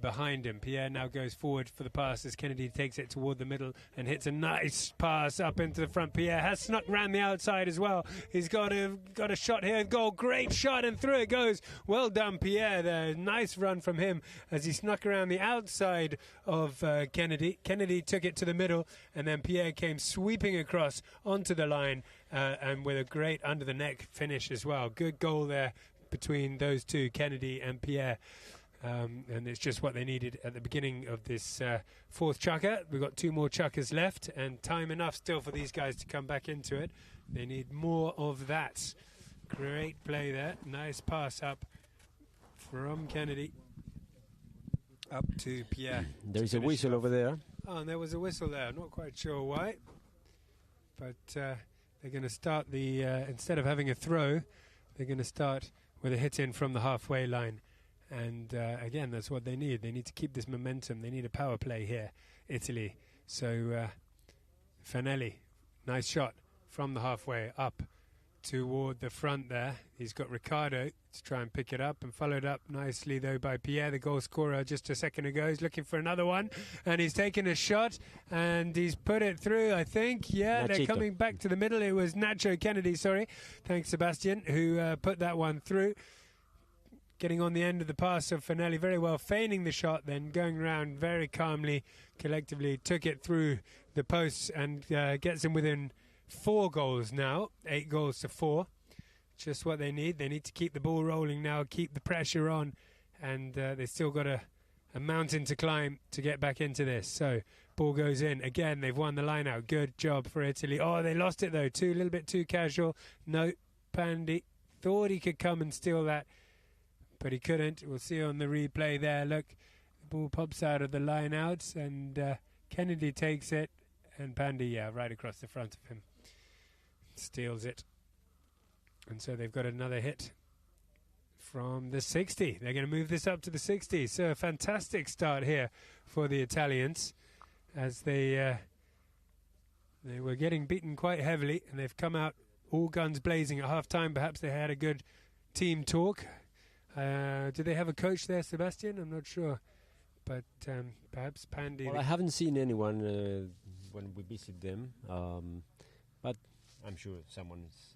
behind him. Pierre now goes forward for the pass as Kennedy takes it toward the middle and hits a nice pass up into the front. Pierre has snuck round the outside as well. He's got a shot here. Goal, great shot, and through it goes. Well done, Pierre there. Nice run from him as he snuck around the outside of Kennedy. Kennedy took it to the middle, and then Pierre came sweeping across onto the line and with a great under the neck finish as well. Good goal there between those two, Kennedy and Pierre. And it's just what they needed at the beginning of this fourth chukker. We've got 2 more chukkers left, and time enough still for these guys to come back into it. They need more of that. Great play there. Nice pass up from Kennedy up to Pierre. There is a whistle over there. Oh, and there was a whistle there. Not quite sure why. But they're going to start the, instead of having a throw, they're going to start with a hit in from the halfway line. And again, that's what they need. They need to keep this momentum. They need a power play here, Italy. So Fanelli, nice shot from the halfway up toward the front there. He's got Ricardo to try and pick it up, and followed up nicely though by Pierre, the goal scorer just a second ago. He's looking for another one, and he's taken a shot, and he's put it through, I think. Yeah, They're coming back to the middle. It was Nacho Kennedy, sorry. Thanks, Sebastian, who put that one through. Getting on the end of the pass of Fanelli very well, feigning the shot, then going around very calmly, collectively, took it through the posts and gets him within 4 goals now, 8 goals to 4. Just what they need. They need to keep the ball rolling now, keep the pressure on, and they've still got a mountain to climb to get back into this. So, ball goes in. Again, they've won the line out. Good job for Italy. Oh, they lost it though, a little bit too casual. No, Pandy thought he could come and steal that, but he couldn't. We'll see on the replay there. Look, the ball pops out of the line outs, and Kennedy takes it, and Pandy, right across the front of him, steals it. And so they've got another hit from the 60. They're going to move this up to the 60. So a fantastic start here for the Italians, as they were getting beaten quite heavily, and they've come out all guns blazing at half-time. Perhaps they had a good team talk. Do they have a coach there, Sebastian? I'm not sure. But perhaps Pandy... Well, I haven't seen anyone when we visit them. But I'm sure someone's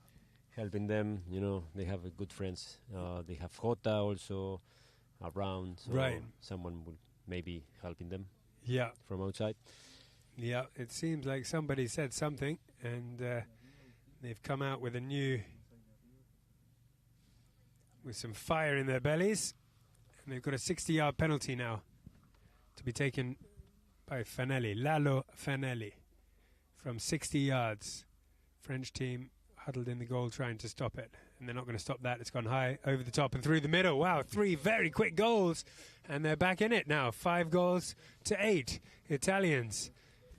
helping them. You know, they have good friends. They have Jota also around. So right. Someone will maybe helping them. Yeah. From outside. Yeah, it seems like somebody said something, and they've come out with some fire in their bellies, and they've got a 60-yard penalty now to be taken by Fanelli, Lalo Fanelli, from 60 yards. French team huddled in the goal trying to stop it, and they're not going to stop that. It's gone high, over the top and through the middle. Wow, 3 very quick goals, and they're back in it now. 5 goals to 8. Italians,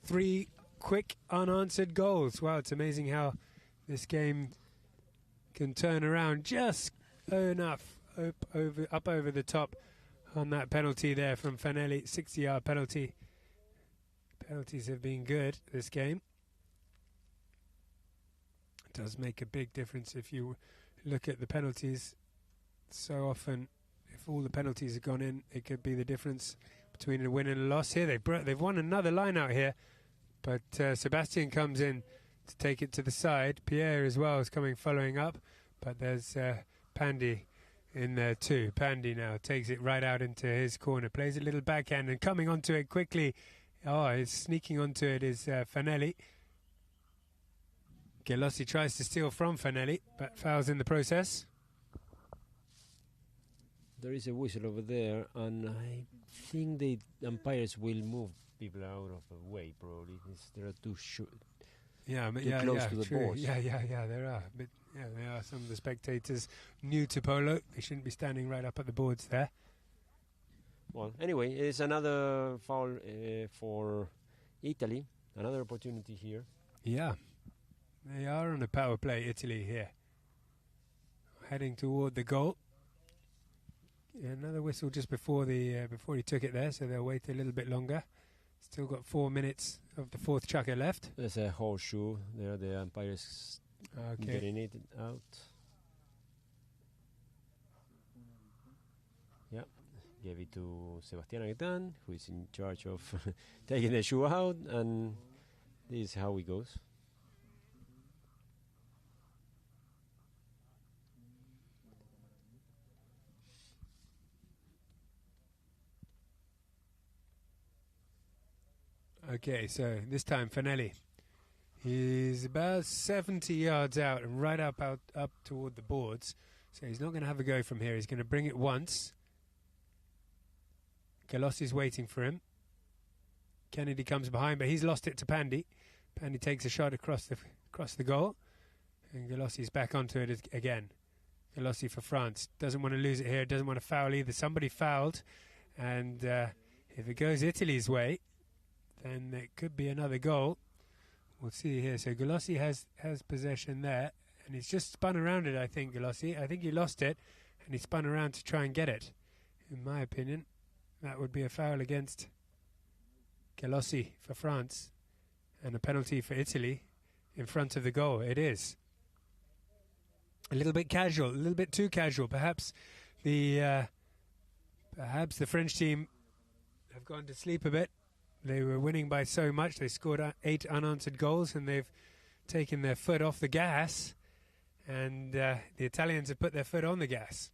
3 quick unanswered goals. Wow, it's amazing how this game can turn around just enough up over the top on that penalty there from Fanelli. 60-yard penalty. Penalties have been good this game. It does make a big difference if you look at the penalties. So often, if all the penalties have gone in, it could be the difference between a win and a loss. Here they've won another line out here, but Sebastian comes in to take it to the side. Pierre as well is following up, but there's Pandy in there too. Pandy now takes it right out into his corner, plays a little backhand, and coming onto it quickly. Oh, he's sneaking onto it is Fanelli. Gelossi tries to steal from Fanelli, but fouls in the process. There is a whistle over there, and I think the umpires will move people out of the way, probably. There are too close to the boards. Yeah, there are. But there are some of the spectators new to polo. They shouldn't be standing right up at the boards there. Well, anyway, it's another foul for Italy. Another opportunity here. Yeah. They are on a power play, Italy here. Heading toward the goal. Another whistle just before before he took it there, so they'll wait a little bit longer. Still got 4 minutes of the fourth chukker left. There's a horseshoe there, the umpires getting it out. Yeah, gave it to Sebastián Aguetán, who is in charge of taking the shoe out, and this is how it goes. Okay, so this time Fanelli. He's about 70 yards out and right up toward the boards. So he's not going to have a go from here. He's going to bring it once. Galossi's waiting for him. Kennedy comes behind, but he's lost it to Pandy. Pandy takes a shot across the goal. And Galossi's back onto it again. Galossi for France. Doesn't want to lose it here. Doesn't want to foul either. Somebody fouled. And if it goes Italy's way, then it could be another goal. We'll see here. So Galossi has possession there. And he's just spun around it, I think, Galossi. I think he lost it. And he spun around to try and get it. In my opinion, that would be a foul against Galossi for France. And a penalty for Italy in front of the goal. It is. A little bit casual, a little bit too casual. Perhaps the French team have gone to sleep a bit. They were winning by so much. They scored 8 unanswered goals, and they've taken their foot off the gas. And the Italians have put their foot on the gas,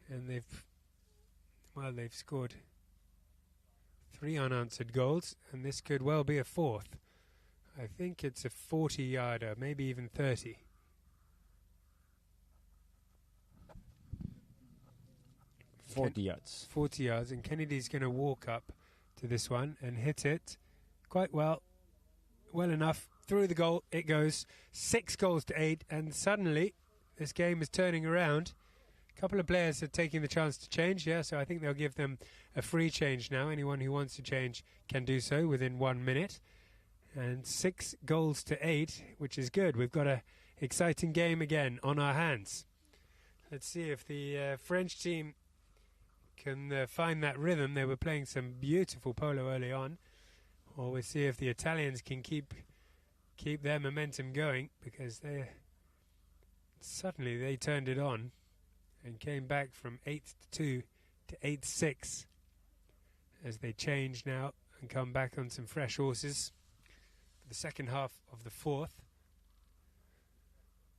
and they've scored 3 unanswered goals, and this could well be a 4th. I think it's a 40-yarder, maybe even 30. Yards. 40 yards, and Kennedy's going to walk up to this one and hit it quite well enough. Through the goal it goes. 6 goals to 8, and suddenly this game is turning around. A couple of players are taking the chance to change, so I think they'll give them a free change now. Anyone who wants to change can do so within 1 minute. And 6 goals to 8, which is good. We've got an exciting game again on our hands. Let's see if the French team can find that rhythm. They were playing some beautiful polo early on. Or we'll see if the Italians can keep their momentum going, because suddenly they turned it on and came back from 8-2 to 8-6 as they change now and come back on some fresh horses for the second half of the 4th.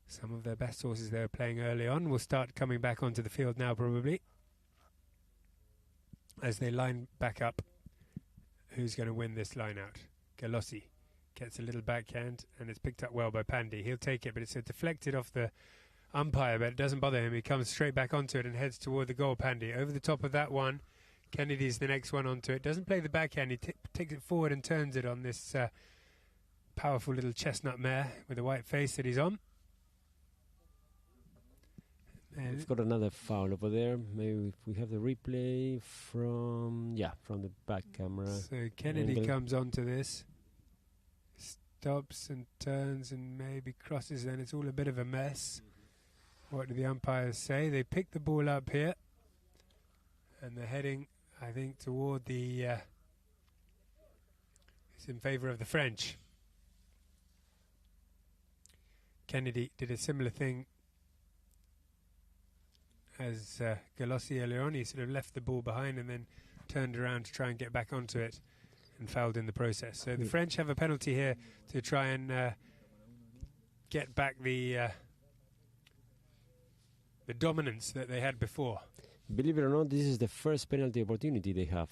Some of their best horses they were playing early on will start coming back onto the field now, probably, as they line back up. Who's going to win this line out? Galossi gets a little backhand, and it's picked up well by Pandy. He'll take it, but it's deflected off the umpire, but it doesn't bother him. He comes straight back onto it and heads toward the goal. Pandy over the top of that one. Kennedy's the next one onto it. Doesn't play the backhand. He takes it forward and turns it on this powerful little chestnut mare with a white face that he's on. We've got another foul over there. Maybe if we have the replay from the back camera. So Kennedy comes onto this, stops and turns and maybe crosses, and it's all a bit of a mess. What do the umpires say? They pick the ball up here, and they're heading, I think, toward the... it's in favour of the French. Kennedy did a similar thing as Galossi earlier on. He sort of left the ball behind and then turned around to try and get back onto it and fouled in the process. So the French have a penalty here to try and get back the dominance that they had before. Believe it or not, this is the first penalty opportunity they have.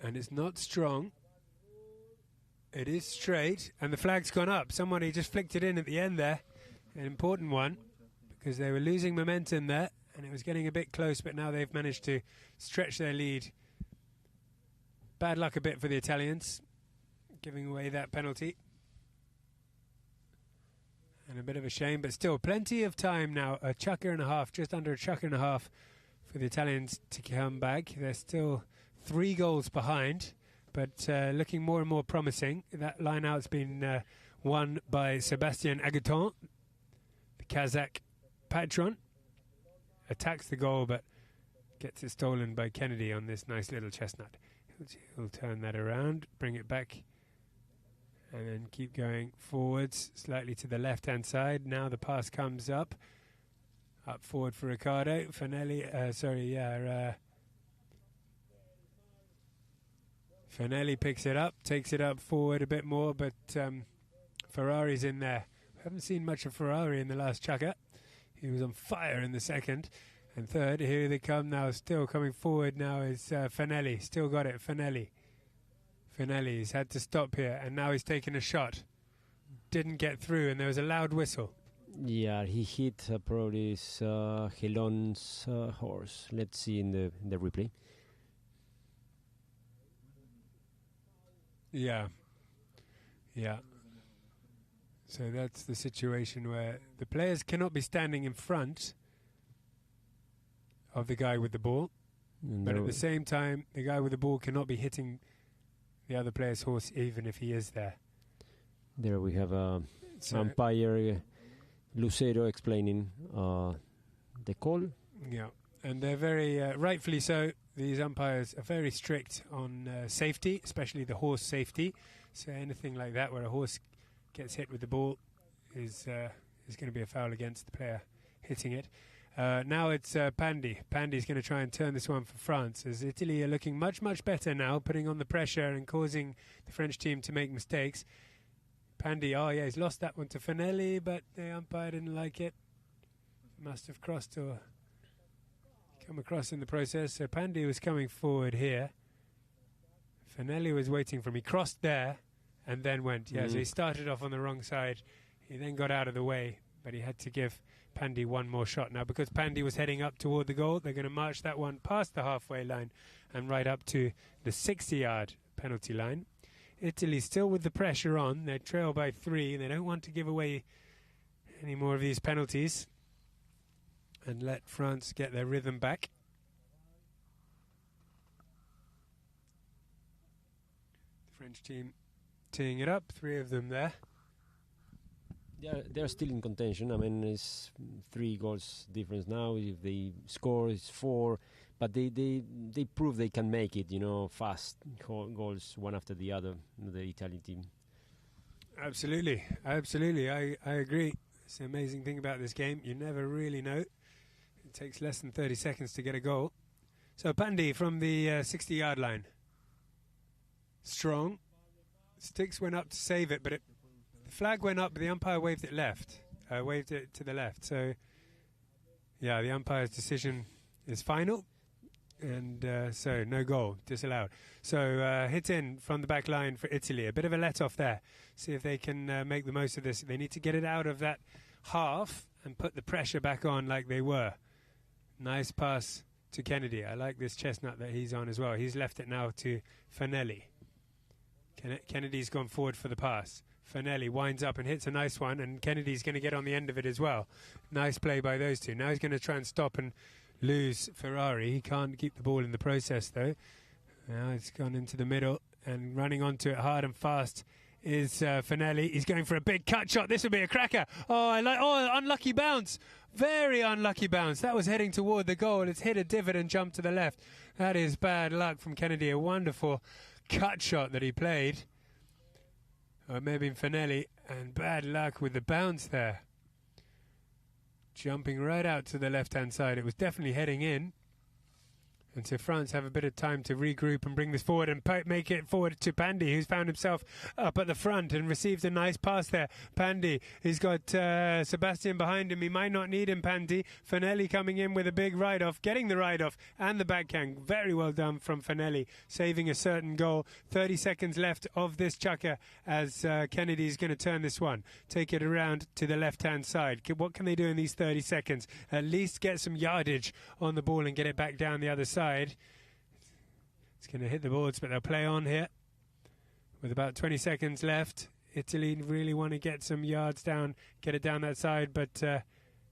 And it's not strong. It is straight, and the flag's gone up. Somebody just flicked it in at the end there. An important one, because they were losing momentum there, and it was getting a bit close, but now they've managed to stretch their lead. Bad luck a bit for the Italians, giving away that penalty. And a bit of a shame, but still plenty of time now. A chucker and a half, just under a chucker and a half for the Italians to come back. They're still 3 goals behind, but looking more and more promising. That line-out's been won by Sébastien Agaton, the Kazakh patron. Attacks the goal, but gets it stolen by Kennedy on this nice little chestnut. He'll turn that around, bring it back, and then keep going forwards, slightly to the left-hand side. Now the pass comes up forward for Riccardo. Fanelli picks it up, takes it up forward a bit more, but Ferrari's in there. We haven't seen much of Ferrari in the last chukker. He was on fire in the second and third. Here they come now, still coming forward now is Fanelli. Still got it, Fanelli's had to stop here, and now he's taking a shot. didn't get through, and there was a loud whistle. Yeah, he hit probably Gelon's horse. Let's see in the replay. Yeah. So that's the situation where the players cannot be standing in front of the guy with the ball, but at the same time, the guy with the ball cannot be hitting the other player's horse, even if he is there. There we have umpire Lucero explaining the call. Yeah, and they're very, rightfully so, these umpires are very strict on safety, especially the horse safety. So anything like that where a horse gets hit with the ball is going to be a foul against the player hitting it. Now it's Pandy. Pandy's going to try and turn this one for France, as Italy are looking much, much better now, putting on the pressure and causing the French team to make mistakes. Pandy, he's lost that one to Finelli, but the umpire didn't like it. Must have crossed or come across in the process. So Pandy was coming forward here. Finelli was waiting for him. He crossed there and then went. Yeah, so he started off on the wrong side. He then got out of the way, but he had to give Pandy one more shot. Now, because Pandy was heading up toward the goal, they're going to march that one past the halfway line and right up to the 60-yard penalty line. Italy still with the pressure on. They trail by 3. They don't want to give away any more of these penalties and let France get their rhythm back. The French team teeing it up. 3 of them there. They're still in contention. I mean, it's 3 goals difference now. If they score, it's 4. But they prove they can make it, fast goals one after the other, the Italian team. Absolutely. I agree. It's the amazing thing about this game. You never really know. It takes less than 30 seconds to get a goal. So Pandy from the 60-yard line. Strong. Sticks went up to save it, but the flag went up, but the umpire waved it left. Waved it to the left. So, yeah, the umpire's decision is final. And so no goal, disallowed. So hit in from the back line for Italy. A bit of a let-off there. See if they can make the most of this. They need to get it out of that half and put the pressure back on like they were. Nice pass to Kennedy. I like this chestnut that he's on as well. He's left it now to Finelli. Kennedy's gone forward for the pass. Finelli winds up and hits a nice one, and Kennedy's going to get on the end of it as well. Nice play by those two. Now he's going to try and stop and lose Ferrari. He can't keep the ball in the process, though. Now it's gone into the middle, and running onto it hard and fast is Finelli. He's going for a big cut shot. This will be a cracker. Unlucky bounce. Very unlucky bounce. That was heading toward the goal. It's hit a divot and jumped to the left. That is bad luck from Kennedy. A wonderful cut shot that he played. Or maybe Finelli, and bad luck with the bounce there. Jumping right out to the left-hand side. It was definitely heading in. And so France have a bit of time to regroup and bring this forward and make it forward to Pandy, who's found himself up at the front and received a nice pass there. Pandy, he's got Sebastian behind him. He might not need him, Pandy. Finelli coming in with a big ride-off, getting the ride-off and the backhand. Very well done from Finelli, saving a certain goal. 30 seconds left of this chukker as Kennedy's going to turn this one. Take it around to the left-hand side. What can they do in these 30 seconds? At least get some yardage on the ball and get it back down the other side. It's going to hit the boards, but they'll play on here with about 20 seconds left. Italy really want to get some yards down, get it down that side, but the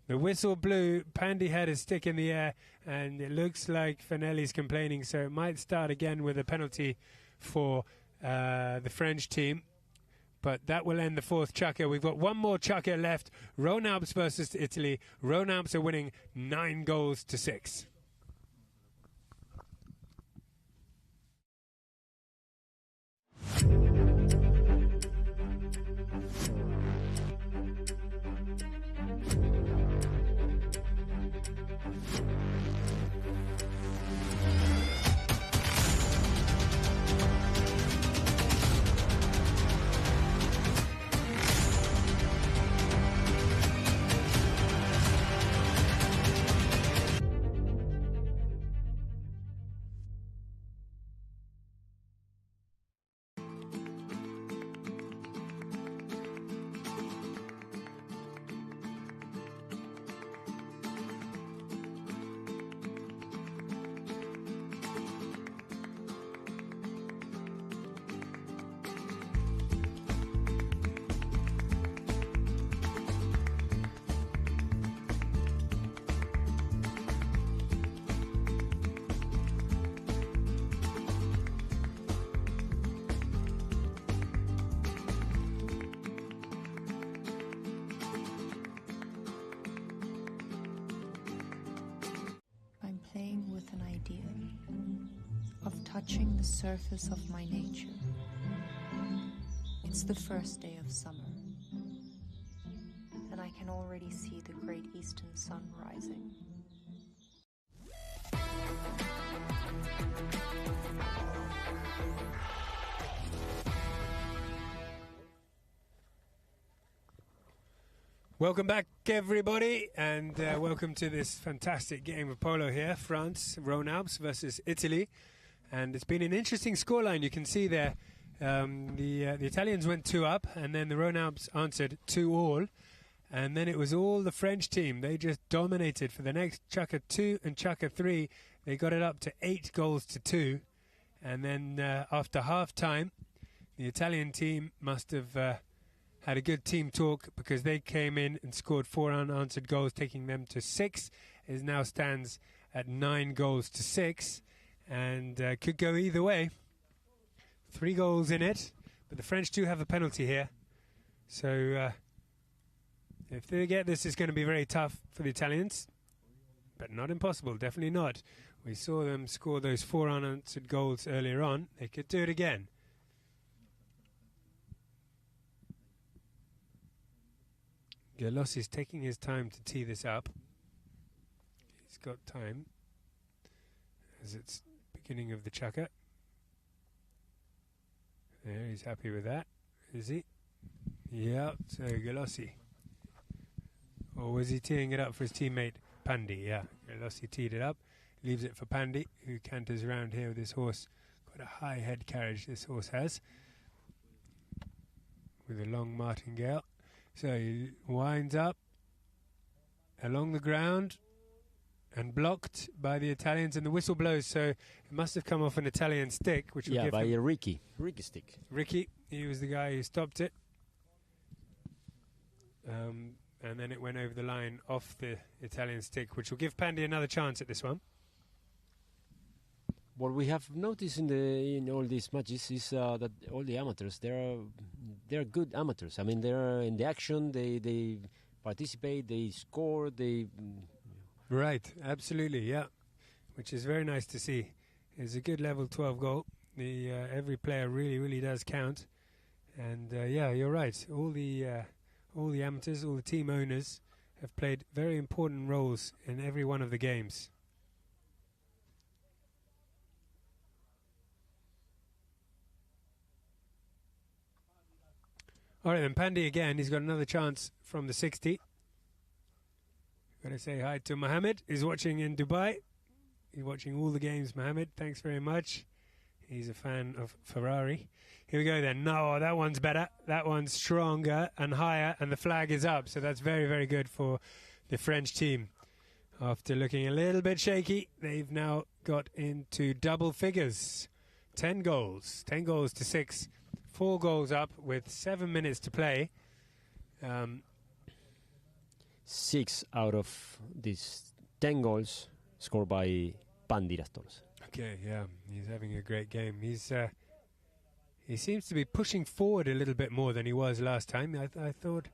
whistle blew. Pandy had his stick in the air, and it looks like Finelli's complaining, so it might start again with a penalty for the French team. But that will end the 4th chukker. We've got one more chukker left. Rhône-Alpes versus Italy. Rhône-Alpes are winning 9-6. touching the surface of my nature. It's the first day of summer, and I can already see the great eastern sun rising. Welcome back, everybody, and welcome to this fantastic game of polo here. France, Rhône-Alpes versus Italy. And it's been an interesting scoreline. You can see there the Italians went 2 up, and then the Rhône-Alpes answered 2-all. And then it was all the French team. They just dominated for the next Chukka 2 and Chukka 3. They got it up to 8 goals to 2. And then after half-time, the Italian team must have had a good team talk, because they came in and scored 4 unanswered goals, taking them to 6. It now stands at 9 goals to 6, and could go either way. 3 goals in it, but the French do have a penalty here. So if they get this, it's going to be very tough for the Italians, but not impossible, definitely not. We saw them score those 4 unanswered goals earlier on. They could do it again. Galossi's taking his time to tee this up. He's got time, as it's beginning of the Chukka. There, he's happy with that, is he? Yeah, so Galossi. Or was he teeing it up for his teammate Pandi? Yeah, Galossi teed it up, leaves it for Pandi, who canters around here with his horse. Quite a high head carriage this horse has, with a long martingale. So he winds up along the ground and blocked by the Italians, and the whistle blows. So it must have come off an Italian stick, which will give by him a Ricky stick. Ricky, he was the guy who stopped it. And then it went over the line off the Italian stick, which will give Pandi another chance at this one. What we have noticed in all these matches is that all the amateurs, they're good amateurs. I mean, they're in the action. They participate. They score. Right, absolutely, yeah. Which is very nice to see. It's a good level 12 goal. Every player really does count. And yeah, you're right. All the amateurs, all the team owners have played very important roles in every one of the games. All right, then Pandi again. He's got another chance from the 60. Got to say hi to Mohammed. He's watching in Dubai. He's watching all the games, Mohammed. Thanks very much. He's a fan of Ferrari. Here we go then. No, that one's better. That one's stronger and higher, and the flag is up. So that's very good for the French team. After looking a little bit shaky, they've now got into double figures. 10 goals. 10 goals to 6. 4 goals up with 7 minutes to play. 6 out of these 10 goals scored by Pandi Rastols. Okay, yeah, he's having a great game. He seems to be pushing forward a little bit more than he was last time. I thought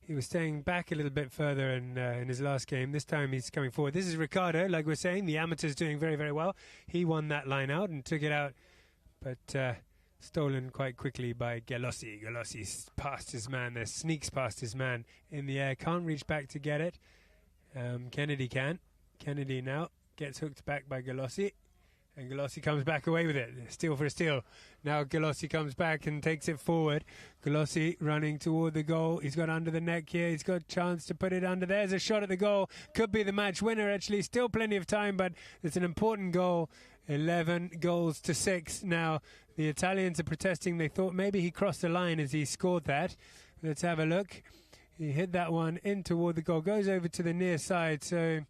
he was staying back a little bit further in his last game. This time he's coming forward. This is Ricardo, like we're saying. The amateur's doing very well. He won that line out and took it out, but stolen quite quickly by Galossi. Galossi past his man there, sneaks past his man in the air, can't reach back to get it. Kennedy can. Kennedy now gets hooked back by Galossi, and Galossi comes back away with it. Steal for a steal. Now Galossi comes back and takes it forward. Galossi running toward the goal. He's got under the neck here. He's got a chance to put it under. There's a shot at the goal. Could be the match winner, actually. Still plenty of time, but it's an important goal. 11 goals to 6 now. The Italians are protesting. They thought maybe he crossed the line as he scored that. Let's have a look. He hit that one in toward the goal. Goes over to the near side. So,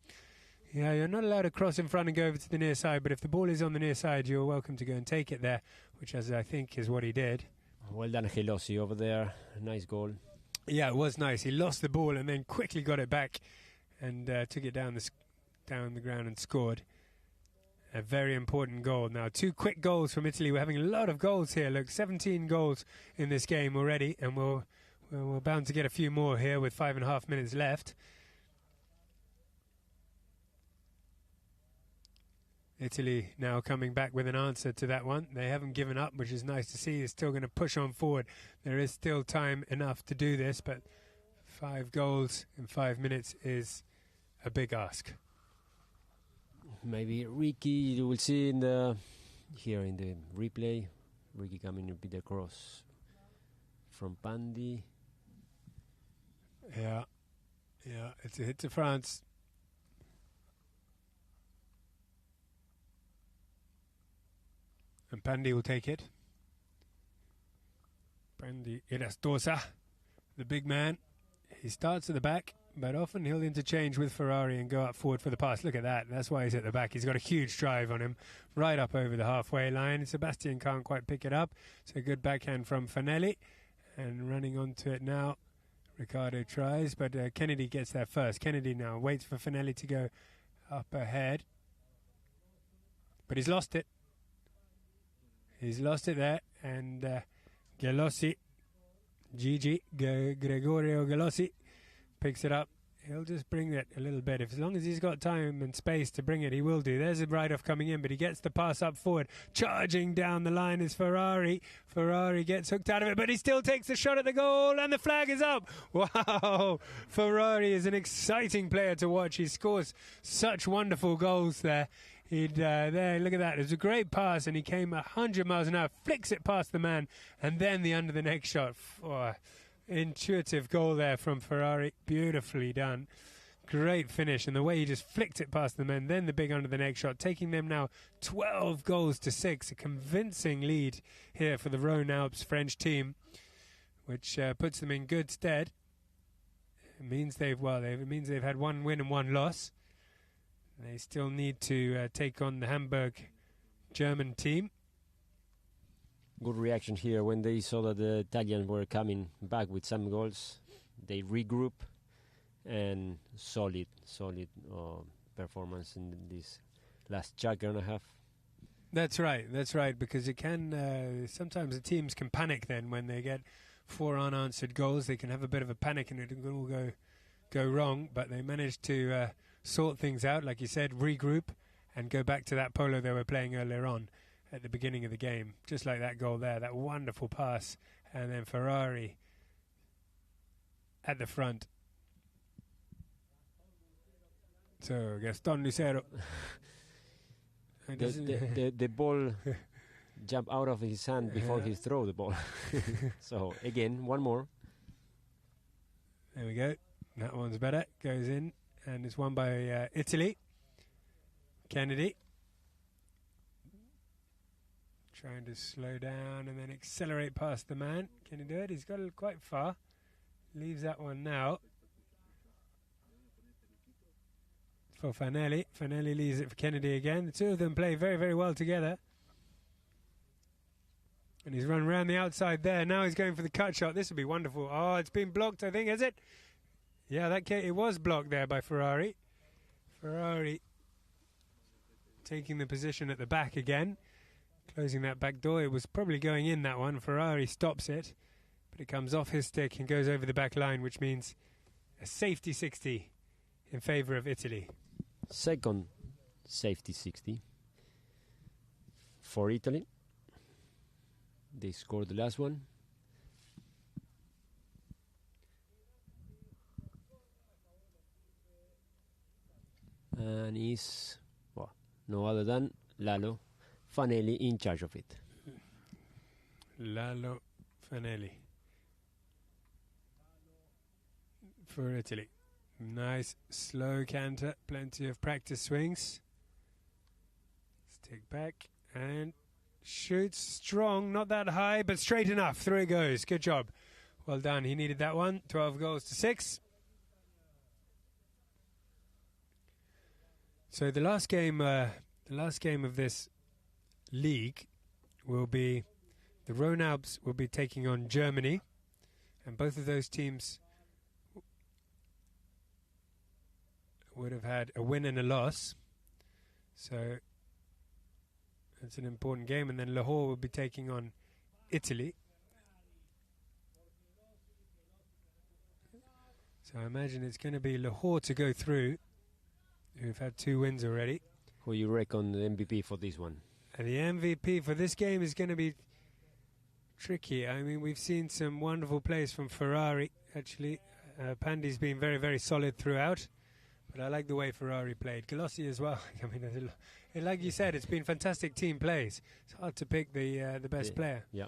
yeah, you're not allowed to cross in front and go over to the near side. But if the ball is on the near side, you're welcome to go and take it there, which I think is what he did. Well done, Gelossi, over there. Nice goal. Yeah, it was nice. He lost the ball and then quickly got it back and took it down the ground and scored. A very important goal. Now, 2 quick goals from Italy. We're having a lot of goals here. Look, 17 goals in this game already, and we're bound to get a few more here with 5.5 minutes left. Italy now coming back with an answer to that one. They haven't given up, which is nice to see. They're still going to push on forward. There is still time enough to do this, but 5 goals in 5 minutes is a big ask. Maybe Ricky, you will see here in the replay, Ricky coming with the cross from Pandy. Yeah, it's a hit to France. And Pandy will take it. Pandy Irastosa, the big man. He starts at the back, but often he'll interchange with Ferrari and go up forward for the pass. Look at that. That's why he's at the back. He's got a huge drive on him, right up over the halfway line. Sebastian can't quite pick it up. It's a good backhand from Fanelli. And running onto it now, Ricardo tries, but Kennedy gets there first. Kennedy now waits for Fanelli to go up ahead. But he's lost it. He's lost it there. And Gelossi, Gregorio Gelossi, picks it up. He'll just bring it a little bit. As long as he's got time and space to bring it, he will do. There's a ride-off coming in, but he gets the pass up forward. Charging down the line is Ferrari. Ferrari gets hooked out of it, but he still takes the shot at the goal, and the flag is up. Wow! Ferrari is an exciting player to watch. He scores such wonderful goals there. There, look at that. It was a great pass, and he came 100 miles an hour, flicks it past the man, and then the under-the-neck shot. Intuitive goal there from Ferrari. Beautifully done. Great finish. And the way he just flicked it past the men, then the big under-the-neck shot, taking them now 12 goals to 6. A convincing lead here for the Rhône-Alpes French team, which puts them in good stead. It means they've had 1 win and 1 loss. They still need to take on the Hamburg German team. Good reaction here when they saw that the Italians were coming back with some goals. They regroup, and solid performance in this last chapter and a half. That's right, because it can sometimes the teams can panic then when they get 4 unanswered goals. They can have a bit of a panic and it can all go wrong, but they managed to sort things out, like you said, regroup and go back to that Polo they were playing earlier on at the beginning of the game, just like that goal there, that wonderful pass, and then Ferrari at the front. So Gaston Lucero. the ball jumped out of his hand before he threw the ball. So again, one more. There we go. That one's better. Goes in, and it's won by Italy. Kennedy. Trying to slow down and then accelerate past the man. Can he do it? He's got it quite far. Leaves that one now for Fanelli. Fanelli leaves it for Kennedy again. The two of them play very, very well together. And he's run around the outside there. Now he's going for the cut shot. This would be wonderful. Oh, it's been blocked, I think, is it? Yeah, it was blocked there by Ferrari. Ferrari taking the position at the back again. Closing that back door. It was probably going in, that one. Ferrari stops it, but it comes off his stick and goes over the back line, which means a safety 60 in favour of Italy. Second safety 60 for Italy. They scored the last one. And is no other than Lalo Fanelli in charge of it. Lalo Fanelli for Italy. Nice slow canter, plenty of practice swings. Stick back and shoots strong, not that high, but straight enough. Through it goes. Good job. Well done. He needed that one. 12 goals to 6. So the last game of this league will be the Rhône-Alpes will be taking on Germany, and both of those teams would have had a win and a loss. So it's an important game, and then Lahore will be taking on Italy. So I imagine it's going to be Lahore to go through, who've had 2 wins already. who you reckon the MVP for this one? And the MVP for this game is going to be tricky. I mean, we've seen some wonderful plays from Ferrari, actually. Pandy's been very, very solid throughout. But I like the way Ferrari played. Galossi as well. I mean, like you said, it's been fantastic team plays. It's hard to pick the best player. Yeah.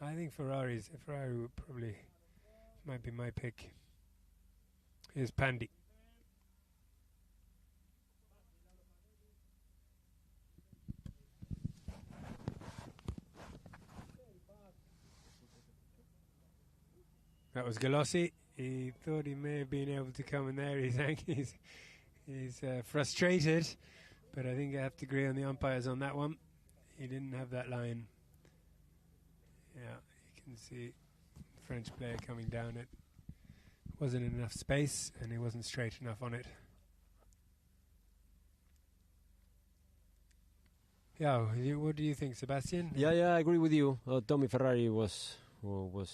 I think Ferrari would probably might be my pick. Here's Pandy. That was Galossi. He thought he may have been able to come in there. He's frustrated, but I think I have to agree on the umpires on that one. He didn't have that line. Yeah, you can see the French player coming down it. Wasn't enough space, and he wasn't straight enough on it. Yeah, what do you think, Sebastian? Yeah, I agree with you. Tommy Ferrari was.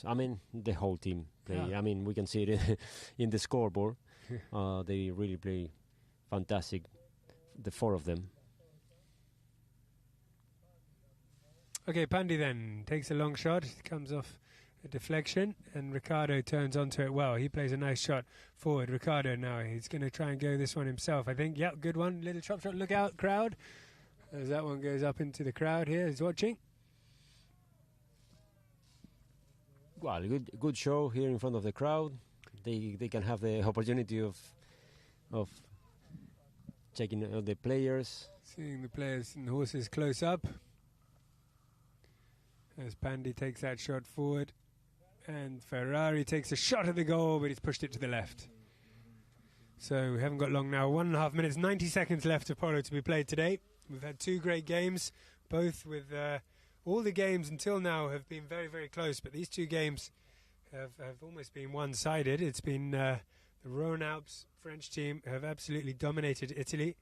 I mean, the whole team play. Yeah. I mean, we can see it in the scoreboard. They really play fantastic, the four of them. Okay, Pandy then takes a long shot, comes off a deflection, and Ricardo turns onto it well. He plays a nice shot forward. Ricardo now, he's going to try and go this one himself, I think. Yep, good one. Little chop shot. Look out, crowd. As that one goes up into the crowd here. He's watching. Well, good show here in front of the crowd. They can have the opportunity of checking out the players. Seeing the players and horses close up. As Pandy takes that shot forward. And Ferrari takes a shot at the goal, but he's pushed it to the left. So we haven't got long now. 1.5 minutes, 90 seconds left of Polo to be played today. We've had two great games, both with... all the games until now have been very, very close, but these two games have almost been one-sided. It's been the Rhône-Alpes French team have absolutely dominated Italy,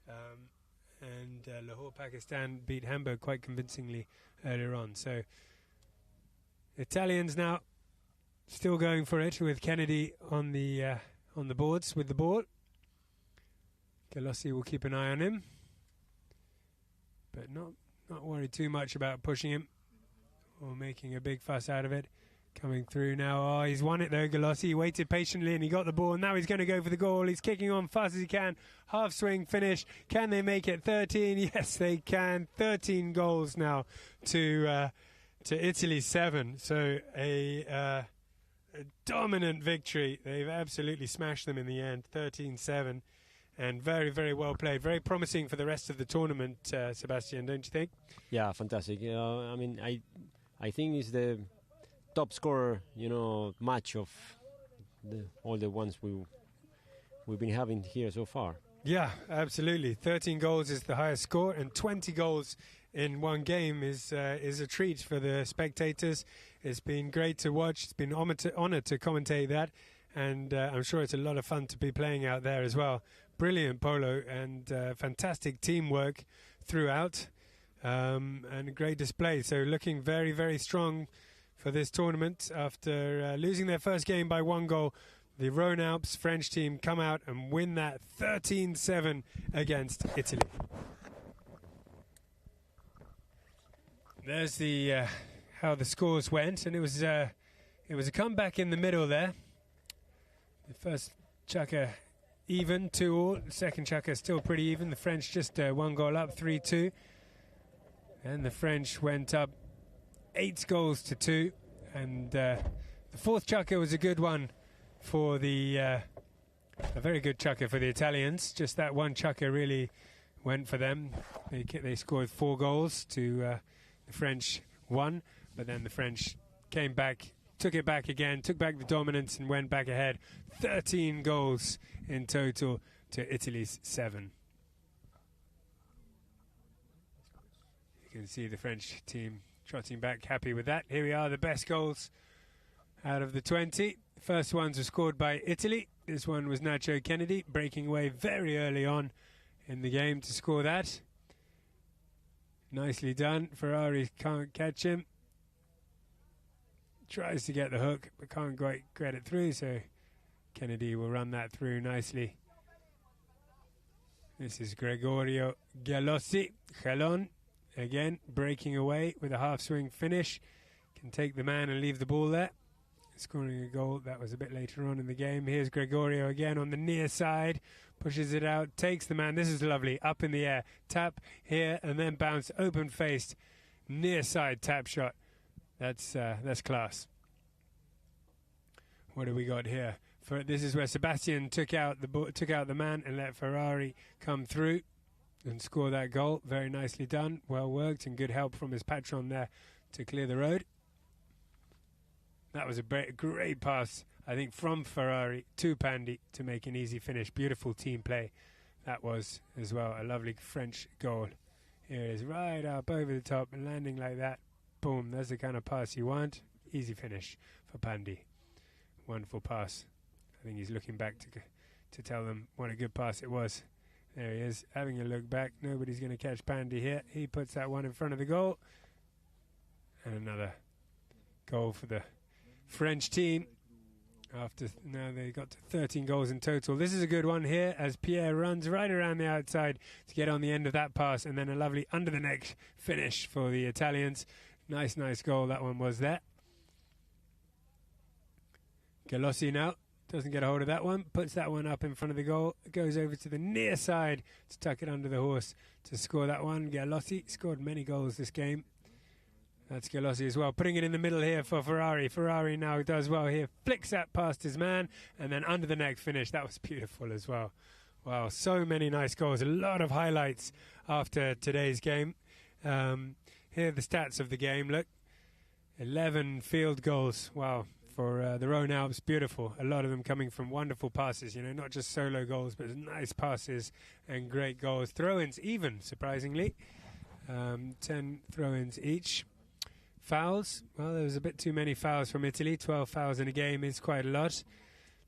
and Lahore, Pakistan beat Hamburg quite convincingly earlier on. So Italians now still going for it with Kennedy on the boards with the ball. Galossi will keep an eye on him, but not worried too much about pushing him or making a big fuss out of it. Coming through now. Oh, he's won it though, Galossi. He waited patiently and he got the ball. Now he's going to go for the goal. He's kicking on fast as he can. Half swing finish. Can they make it 13? Yes, they can. 13 goals now to Italy's 7. So a dominant victory. They've absolutely smashed them in the end. 13-7. And very, very well played. Very promising for the rest of the tournament, Sebastian, don't you think? Yeah, fantastic. I mean, I think it's the top scorer, match of all the ones we've been having here so far. Yeah, absolutely. 13 goals is the highest score, and 20 goals in one game is a treat for the spectators. It's been great to watch. It's been honoured to commentate that, and I'm sure it's a lot of fun to be playing out there as well. Brilliant polo and fantastic teamwork throughout, and a great display. So looking very, very strong for this tournament. After losing their first game by 1 goal, the Rhône-Alpes French team come out and win that 13-7 against Italy. There's the how the scores went, and it was a comeback in the middle there. The first chukker even, 2-2. The second chukker still pretty even. The French just 1 goal up, 3-2. And the French went up 8 goals to 2. And the fourth chukker was a good one for a very good chukker for the Italians. Just that one chukker really went for them. They scored 4 goals to the French 1. But then the French came back, took it back again, took back the dominance and went back ahead. 13 goals in total to Italy's 7. You can see the French team trotting back, happy with that. Here we are, the best goals out of the 20. The first ones were scored by Italy. This one was Nacho Kennedy, breaking away very early on in the game to score that. Nicely done. Ferrari can't catch him. Tries to get the hook, but can't quite get it through, so Kennedy will run that through nicely. This is Gregorio Galossi. Jalon, again, breaking away with a half-swing finish. Can take the man and leave the ball there. Scoring a goal, that was a bit later on in the game. Here's Gregorio again on the near side. Pushes it out, takes the man. This is lovely. Up in the air. Tap here and then bounce. Open-faced. Near side tap shot. That's class. What do we got here? This is where Sebastian took out the man and let Ferrari come through and score that goal. Very nicely done. Well worked and good help from his patron there to clear the road. That was a great pass, I think, from Ferrari to Pandy to make an easy finish. Beautiful team play. That was, as well, a lovely French goal. Here it is, right up over the top and landing like that. Boom, that's the kind of pass you want. Easy finish for Pandy. Wonderful pass. I think he's looking back to tell them what a good pass it was. There he is, having a look back. Nobody's going to catch Pandy here. He puts that one in front of the goal. And another goal for the French team. Now they got to 13 goals in total. This is a good one here as Pierre runs right around the outside to get on the end of that pass, and then a lovely under the neck finish for the Italians. Nice goal that one was there. Galossi now doesn't get a hold of that one, puts that one up in front of the goal, goes over to the near side to tuck it under the horse to score that one. Galossi scored many goals this game. That's Galossi as well, putting it in the middle here for Ferrari. Ferrari now does well here, flicks that past his man, and then under the neck finish. That was beautiful as well. Wow, so many nice goals, a lot of highlights after today's game. Here are the stats of the game, look. 11 field goals, wow, for the Rhone Alps, beautiful. A lot of them coming from wonderful passes, not just solo goals, but nice passes and great goals. Throw-ins even, surprisingly. 10 throw-ins each. Fouls, well, there was a bit too many fouls from Italy. 12 fouls in a game is quite a lot.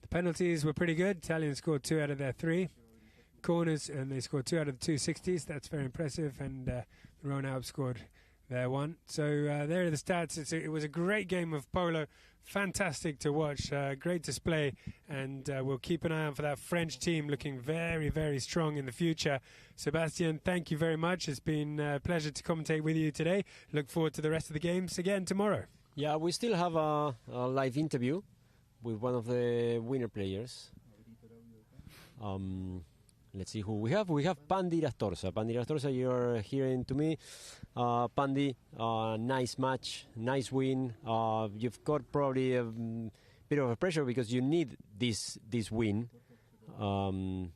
The penalties were pretty good. Italians scored 2 out of their 3. Corners, and they scored 2 out of the 2 60s. That's very impressive. And the Rhone Alps scored their 1. So there are the stats. It was a great game of polo. Fantastic to watch. Great display. And we'll keep an eye out for that French team looking very, very strong in the future. Sebastian, thank you very much. It's been a pleasure to commentate with you today. Look forward to the rest of the games again tomorrow. Yeah, we still have a live interview with one of the winner players. Let's see who we have. We have Pandy Rastorza. Pandy Rastorza, you're hearing to me. Pandy, nice match, nice win. You've got probably a bit of a pressure because you need this win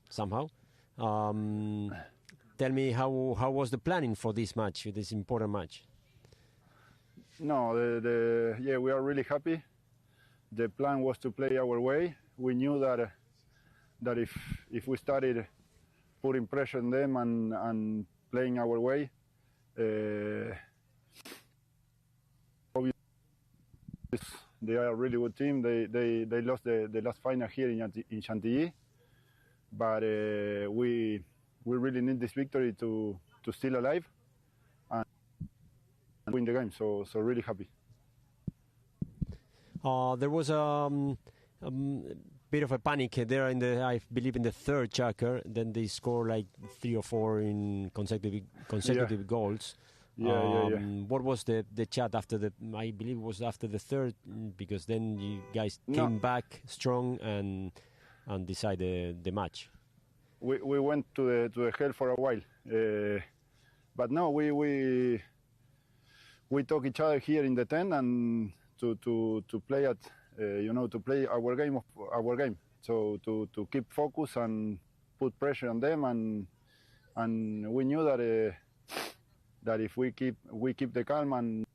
somehow. Tell me how was the planning for this match, this important match? No, we are really happy. The plan was to play our way. We knew that if we started putting pressure on them and playing our way, obviously they are a really good team. They lost the last final here in Chantilly, but we really need this victory to still alive and win the game. So really happy. There was bit of a panic there I believe in the third checker. Then they score like 3 or 4 in consecutive goals. What was the chat after I believe it was after the third, because then you guys came back strong and decided the match. We went to the hell for a while, but no, we talk each other here in the tent and to play at. To play our game. So to keep focus and put pressure on them, and we knew that if we keep the calm and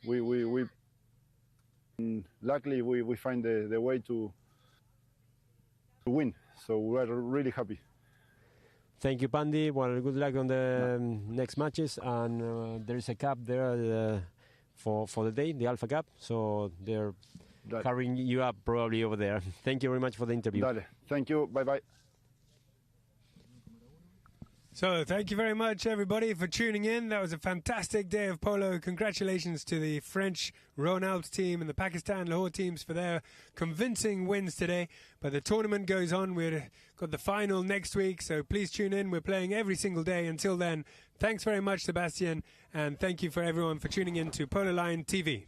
we luckily we find the way to win. So we're really happy. Thank you, Pandy. Well, good luck on the next matches, and there is a cup there. For the day, the Alpha Cup, so they're carrying you up probably over there. Thank you very much for the interview. Dale. Thank you. Bye-bye. So thank you very much, everybody, for tuning in. That was a fantastic day of polo. Congratulations to the French Rhône-Alpes team and the Pakistan Lahore teams for their convincing wins today. But the tournament goes on. We've got the final next week, so please tune in. We're playing every single day. Until then, thanks very much, Sebastian, and thank you for everyone for tuning in to Polo Line TV.